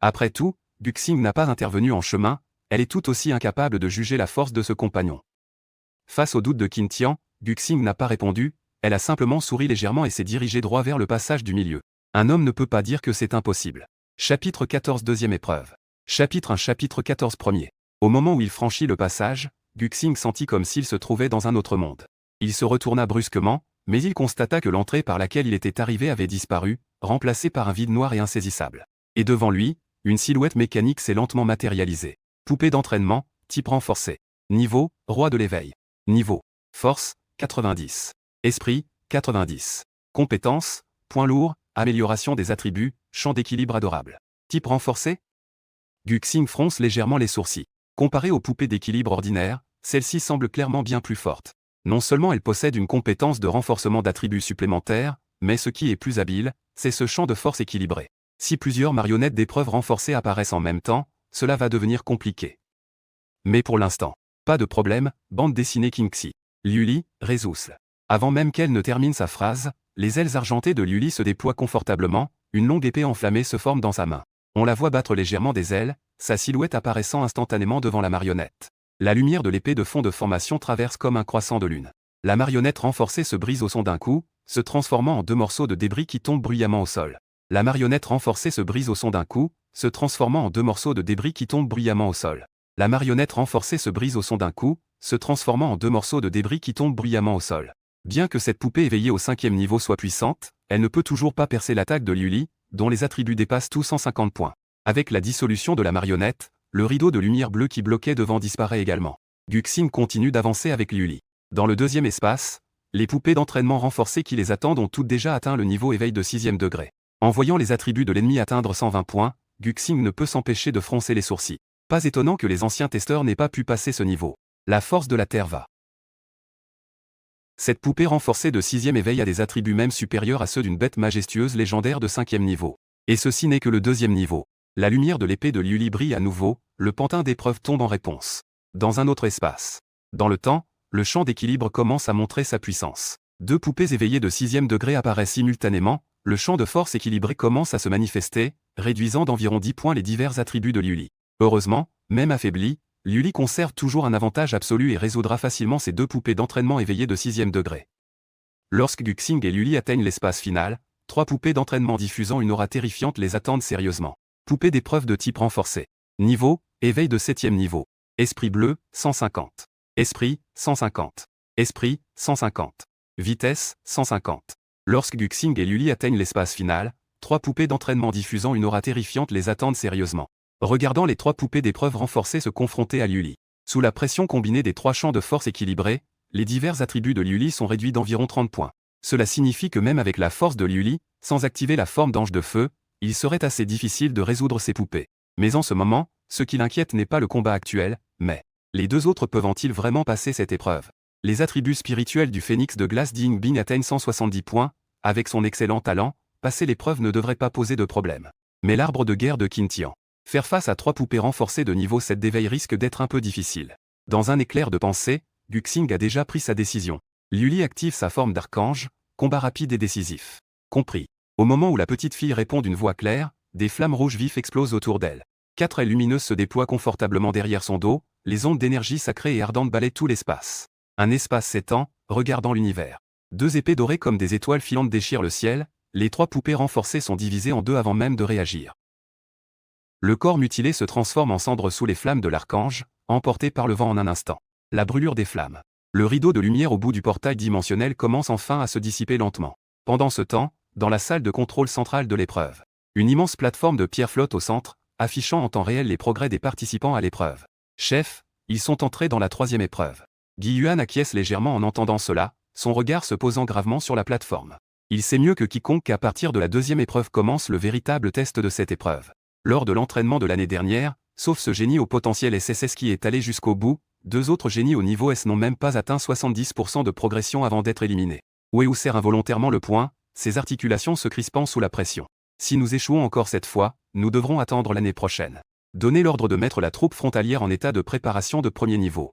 Après tout, Guxing n'a pas intervenu en chemin, elle est tout aussi incapable de juger la force de ce compagnon. Face au doute de Qin Tian, Guxing n'a pas répondu, elle a simplement souri légèrement et s'est dirigée droit vers le passage du milieu. Un homme ne peut pas dire que c'est impossible. Chapitre 14 Deuxième épreuve. Chapitre 1 Chapitre 14 Premier. Au moment où il franchit le passage, Guxing sentit comme s'il se trouvait dans un autre monde. Il se retourna brusquement, mais il constata que l'entrée par laquelle il était arrivé avait disparu, remplacée par un vide noir et insaisissable. Et devant lui, une silhouette mécanique s'est lentement matérialisée. Poupée d'entraînement, type renforcé. Niveau, roi de l'éveil. Niveau, force, 90. Esprit, 90. Compétences, point lourd, amélioration des attributs, champ d'équilibre adorable. Type renforcé? Guxing fronce légèrement les sourcils. Comparée aux poupées d'équilibre ordinaires, celle-ci semble clairement bien plus forte. Non seulement elle possède une compétence de renforcement d'attributs supplémentaires, mais ce qui est plus habile, c'est ce champ de force équilibré. Si plusieurs marionnettes d'épreuve renforcées apparaissent en même temps, cela va devenir compliqué. Mais pour l'instant, pas de problème, bande dessinée Kingxi. Liuli, Résousle. Avant même qu'elle ne termine sa phrase, les ailes argentées de Liuli se déploient confortablement, une longue épée enflammée se forme dans sa main. On la voit battre légèrement des ailes, sa silhouette apparaissant instantanément devant la marionnette. La lumière de l'épée de fond de formation traverse comme un croissant de lune. La marionnette renforcée se brise au son d'un coup, se transformant en 2 morceaux de débris qui tombent bruyamment au sol. La marionnette renforcée se brise au son d'un coup, se transformant en 2 morceaux de débris qui tombent bruyamment au sol. La marionnette renforcée se brise au son d'un coup, se transformant en 2 morceaux de débris qui tombent bruyamment au sol. Bien que cette poupée éveillée au 5e niveau soit puissante, elle ne peut toujours pas percer l'attaque de Liuli, dont les attributs dépassent tous 150 points. Avec la dissolution de la marionnette, le rideau de lumière bleue qui bloquait devant disparaît également. Guxing continue d'avancer avec Liuli. Dans le 2e espace, les poupées d'entraînement renforcées qui les attendent ont toutes déjà atteint le niveau éveil de 6e degré. En voyant les attributs de l'ennemi atteindre 120 points, Guxing ne peut s'empêcher de froncer les sourcils. Pas étonnant que les anciens testeurs n'aient pas pu passer ce niveau. La force de la Terre va. Cette poupée renforcée de 6e éveil a des attributs même supérieurs à ceux d'une bête majestueuse légendaire de 5e niveau. Et ceci n'est que le 2e niveau. La lumière de l'épée de Liuli brille à nouveau, le pantin d'épreuve tombe en réponse. Dans un autre espace. Dans le temps, le champ d'équilibre commence à montrer sa puissance. 2 poupées éveillées de 6e degré apparaissent simultanément, le champ de force équilibré commence à se manifester, réduisant d'environ 10 points les divers attributs de Liuli. Heureusement, même affaibli, Liuli conserve toujours un avantage absolu et résoudra facilement ces 2 poupées d'entraînement éveillées de 6e degré. Lorsque Guxing et Liuli atteignent l'espace final, 3 poupées d'entraînement diffusant une aura terrifiante les attendent sérieusement. Poupée d'épreuve de type renforcé. Niveau, éveil de 7e niveau. Esprit bleu, 150. Esprit, 150. Esprit, 150. Vitesse, 150. Lorsque Guxing et Liuli atteignent l'espace final, 3 poupées d'entraînement diffusant une aura terrifiante les attendent sérieusement. Regardant les 3 poupées d'épreuve renforcées se confronter à Liuli. Sous la pression combinée des 3 champs de force équilibrés, les divers attributs de Liuli sont réduits d'environ 30 points. Cela signifie que même avec la force de Liuli, sans activer la forme d'ange de feu, il serait assez difficile de résoudre ces poupées. Mais en ce moment, ce qui l'inquiète n'est pas le combat actuel, mais les 2 autres peuvent-ils vraiment passer cette épreuve? Les attributs spirituels du phénix de glace d'Ying Bing atteignent 170 points, avec son excellent talent, passer l'épreuve ne devrait pas poser de problème. Mais l'arbre de guerre de Qin Tian. Faire face à 3 poupées renforcées de niveau 7 d'éveil risque d'être un peu difficile. Dans un éclair de pensée, Guxing a déjà pris sa décision. Liu Li active sa forme d'archange, combat rapide et décisif. Compris. Au moment où la petite fille répond d'une voix claire, des flammes rouges vifs explosent autour d'elle. 4 ailes lumineuses se déploient confortablement derrière son dos, les ondes d'énergie sacrée et ardente balayent tout l'espace. Un espace s'étend, regardant l'univers. 2 épées dorées comme des étoiles filantes déchirent le ciel, les 3 poupées renforcées sont divisées en 2 avant même de réagir. Le corps mutilé se transforme en cendres sous les flammes de l'archange, emporté par le vent en un instant. La brûlure des flammes. Le rideau de lumière au bout du portail dimensionnel commence enfin à se dissiper lentement. Pendant ce temps, dans la salle de contrôle centrale de l'épreuve, une immense plateforme de pierre flotte au centre, affichant en temps réel les progrès des participants à l'épreuve. Chef, ils sont entrés dans la 3e épreuve. Guy Yuan acquiesce légèrement en entendant cela, son regard se posant gravement sur la plateforme. Il sait mieux que quiconque qu'à partir de la 2e épreuve commence le véritable test de cette épreuve. Lors de l'entraînement de l'année dernière, sauf ce génie au potentiel SSS qui est allé jusqu'au bout, 2 autres génies au niveau S n'ont même pas atteint 70% de progression avant d'être éliminés. Wei serre involontairement le poing, ses articulations se crispant sous la pression. Si nous échouons encore cette fois, nous devrons attendre l'année prochaine. Donnez l'ordre de mettre la troupe frontalière en état de préparation de 1er niveau.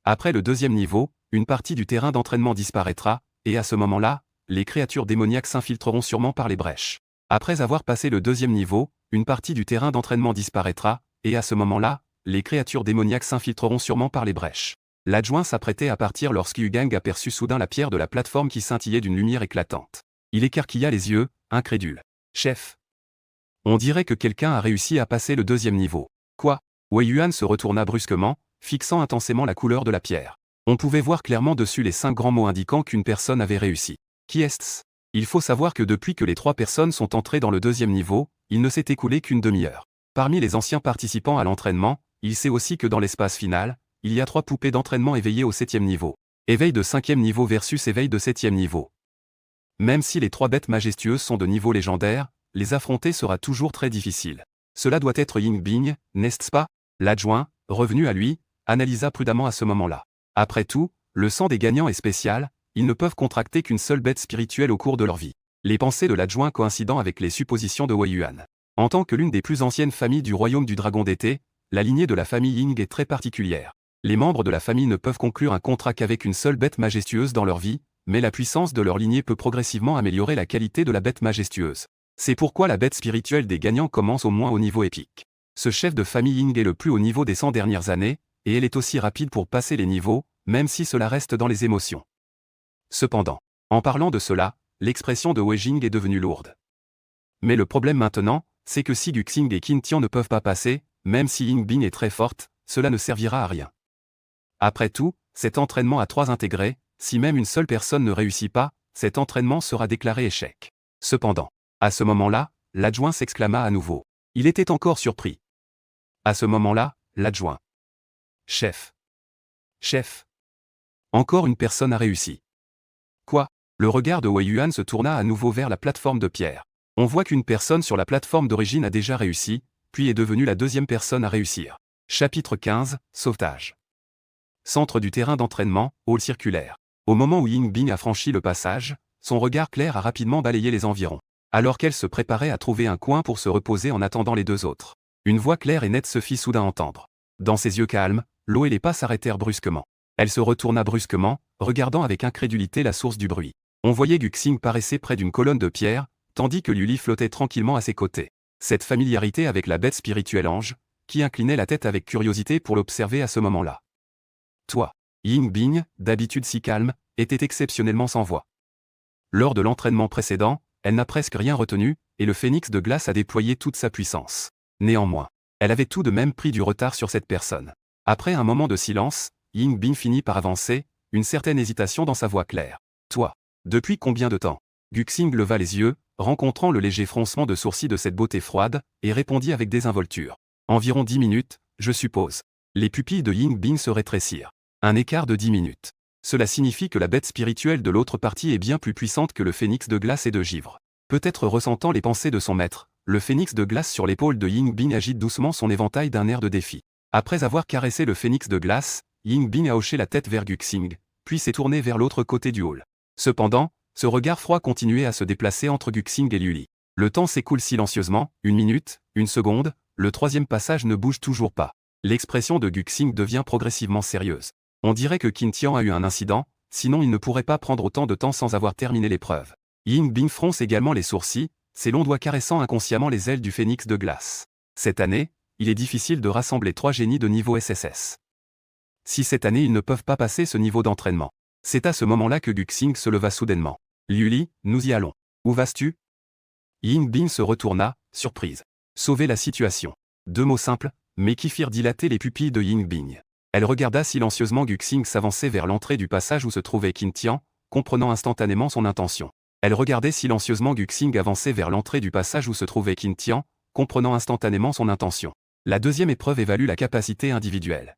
Après le 2e niveau, une partie du terrain d'entraînement disparaîtra, et à ce moment-là, les créatures démoniaques s'infiltreront sûrement par les brèches. Après avoir passé le 2e niveau, une partie du terrain d'entraînement disparaîtra, et à ce moment-là, les créatures démoniaques s'infiltreront sûrement par les brèches. L'adjoint s'apprêtait à partir lorsque Yu Gang aperçut soudain la pierre de la plateforme qui scintillait d'une lumière éclatante. Il écarquilla les yeux, incrédule. Chef. On dirait que quelqu'un a réussi à passer le 2e niveau. Quoi? Wei Yuan se retourna brusquement, fixant intensément la couleur de la pierre. On pouvait voir clairement dessus les 5 grands mots indiquant qu'une personne avait réussi. Qui est-ce? Il faut savoir que depuis que les 3 personnes sont entrées dans le 2e niveau, il ne s'est écoulé qu'une demi-heure. Parmi les anciens participants à l'entraînement, il sait aussi que dans l'espace final, il y a 3 poupées d'entraînement éveillées au 7e niveau. Éveil de 5e niveau versus éveil de 7e niveau. Même si les 3 bêtes majestueuses sont de niveau légendaire, les affronter sera toujours très difficile. Cela doit être Ying Bing, n'est-ce pas? L'adjoint, revenu à lui, analysa prudemment à ce moment-là. Après tout, le sang des gagnants est spécial, ils ne peuvent contracter qu'une seule bête spirituelle au cours de leur vie. Les pensées de l'adjoint coïncidant avec les suppositions de Wei Yuan. En tant que l'une des plus anciennes familles du royaume du dragon d'été, la lignée de la famille Ying est très particulière. Les membres de la famille ne peuvent conclure un contrat qu'avec une seule bête majestueuse dans leur vie, mais la puissance de leur lignée peut progressivement améliorer la qualité de la bête majestueuse. C'est pourquoi la bête spirituelle des gagnants commence au moins au niveau épique. Ce chef de famille Ying est le plus haut niveau des 100 dernières années, et elle est aussi rapide pour passer les niveaux, même si cela reste dans les émotions. Cependant, en parlant de cela, l'expression de Wei Jing est devenue lourde. Mais le problème maintenant, c'est que si Guxing et Qin Tian ne peuvent pas passer, même si Ying Bing est très forte, cela ne servira à rien. Après tout, cet entraînement a 3 intégrés, si même une seule personne ne réussit pas, cet entraînement sera déclaré échec. Cependant, à ce moment-là, l'adjoint s'exclama à nouveau. Il était encore surpris. À ce moment-là, l'adjoint. Chef. Chef. Encore une personne a réussi. Quoi? Le regard de Wei Yuan se tourna à nouveau vers la plateforme de pierre. On voit qu'une personne sur la plateforme d'origine a déjà réussi, puis est devenue la 2e personne à réussir. Chapitre 15, Sauvetage. Centre du terrain d'entraînement, hall circulaire. Au moment où Ying Bing a franchi le passage, son regard clair a rapidement balayé les environs. Alors qu'elle se préparait à trouver un coin pour se reposer en attendant les 2 autres. Une voix claire et nette se fit soudain entendre. Dans ses yeux calmes, l'eau et les pas s'arrêtèrent brusquement. Elle se retourna brusquement, regardant avec incrédulité la source du bruit. On voyait Guxing paraissait près d'une colonne de pierre, tandis que Liu Li flottait tranquillement à ses côtés. Cette familiarité avec la bête spirituelle ange, qui inclinait la tête avec curiosité pour l'observer à ce moment-là. Toi, Ying Bing, d'habitude si calme, était exceptionnellement sans voix. Lors de l'entraînement précédent, elle n'a presque rien retenu, et le phénix de glace a déployé toute sa puissance. Néanmoins, elle avait tout de même pris du retard sur cette personne. Après un moment de silence, Ying Bing finit par avancer, une certaine hésitation dans sa voix claire. Toi, depuis combien de temps? Guxing leva les yeux, rencontrant le léger froncement de sourcils de cette beauté froide, et répondit avec désinvolture. Environ 10 minutes, je suppose. Les pupilles de Ying Bing se rétrécirent. Un écart de 10 minutes. Cela signifie que la bête spirituelle de l'autre partie est bien plus puissante que le phénix de glace et de givre. Peut-être ressentant les pensées de son maître, le phénix de glace sur l'épaule de Ying Bing agite doucement son éventail d'un air de défi. Après avoir caressé le phénix de glace, Ying Bing a hoché la tête vers Guxing, puis s'est tourné vers l'autre côté du hall. Cependant, Ce regard froid continuait à se déplacer entre Guxing et Liuli. Le temps s'écoule silencieusement, 1 minute, 1 seconde, le troisième passage ne bouge toujours pas. L'expression de Guxing devient progressivement sérieuse. On dirait que Qin Tian a eu un incident, sinon il ne pourrait pas prendre autant de temps sans avoir terminé l'épreuve. Yingbing fronce également les sourcils, ses longs doigts caressant inconsciemment les ailes du phénix de glace. Cette année, il est difficile de rassembler 3 génies de niveau SSS. Si cette année ils ne peuvent pas passer ce niveau d'entraînement. C'est à ce moment-là que Guxing se leva soudainement. Liuli, nous y allons. Où vas-tu? Yingbing se retourna, surprise. Sauver la situation. 2 mots simples, mais qui firent dilater les pupilles de Yingbing. Elle regarda silencieusement Guxing s'avancer vers l'entrée du passage où se trouvait Qin Tian, comprenant instantanément son intention. Elle regardait silencieusement Guxing avancer vers l'entrée du passage où se trouvait Qin Tian, comprenant instantanément son intention. La deuxième épreuve évalue la capacité individuelle.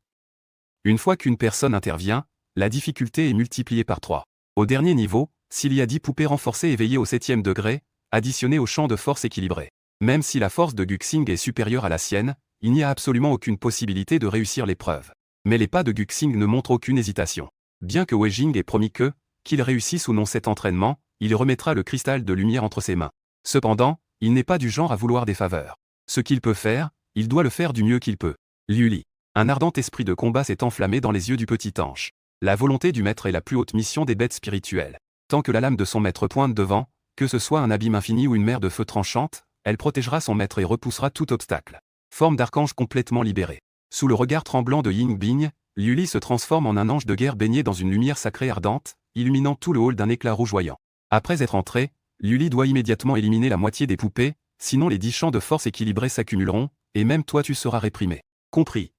Une fois qu'une personne intervient, la difficulté est multipliée par 3. Au dernier niveau, s'il y a 10 poupées renforcées éveillées au 7e degré, additionnées au champ de force équilibré. Même si la force de Guxing est supérieure à la sienne, il n'y a absolument aucune possibilité de réussir l'épreuve. Mais les pas de Guxing ne montrent aucune hésitation. Bien que Wei Jing ait promis que, qu'il réussisse ou non cet entraînement, il remettra le cristal de lumière entre ses mains. Cependant, il n'est pas du genre à vouloir des faveurs. Ce qu'il peut faire, il doit le faire du mieux qu'il peut. Liuli. Un ardent esprit de combat s'est enflammé dans les yeux du petit ange. La volonté du maître est la plus haute mission des bêtes spirituelles. Tant que la lame de son maître pointe devant, que ce soit un abîme infini ou une mer de feu tranchante, elle protégera son maître et repoussera tout obstacle. Forme d'archange complètement libérée. Sous le regard tremblant de Yingbing, Liuli se transforme en un ange de guerre baigné dans une lumière sacrée ardente, illuminant tout le hall d'un éclat rougeoyant. Après être entré, Liuli doit immédiatement éliminer la moitié des poupées, sinon les 10 champs de force équilibrés s'accumuleront, et même toi tu seras réprimé. Compris.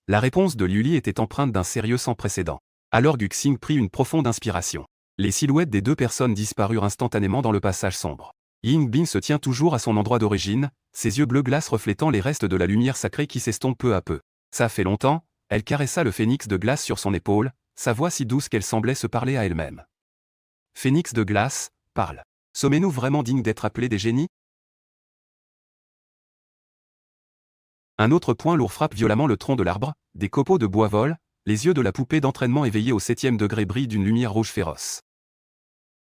La réponse de Liuli était empreinte d'un sérieux sans précédent. Alors Guxing prit une profonde inspiration. Les silhouettes des 2 personnes disparurent instantanément dans le passage sombre. Yingbing se tient toujours à son endroit d'origine, ses yeux bleu glace reflétant les restes de la lumière sacrée qui s'estompe peu à peu. Ça fait longtemps, elle caressa le phénix de glace sur son épaule, sa voix si douce qu'elle semblait se parler à elle-même. Phénix de glace, parle. Sommes-nous vraiment dignes d'être appelés des génies? Un autre point lourd frappe violemment le tronc de l'arbre, des copeaux de bois volent, les yeux de la poupée d'entraînement éveillée au 7e degré brillent d'une lumière rouge féroce.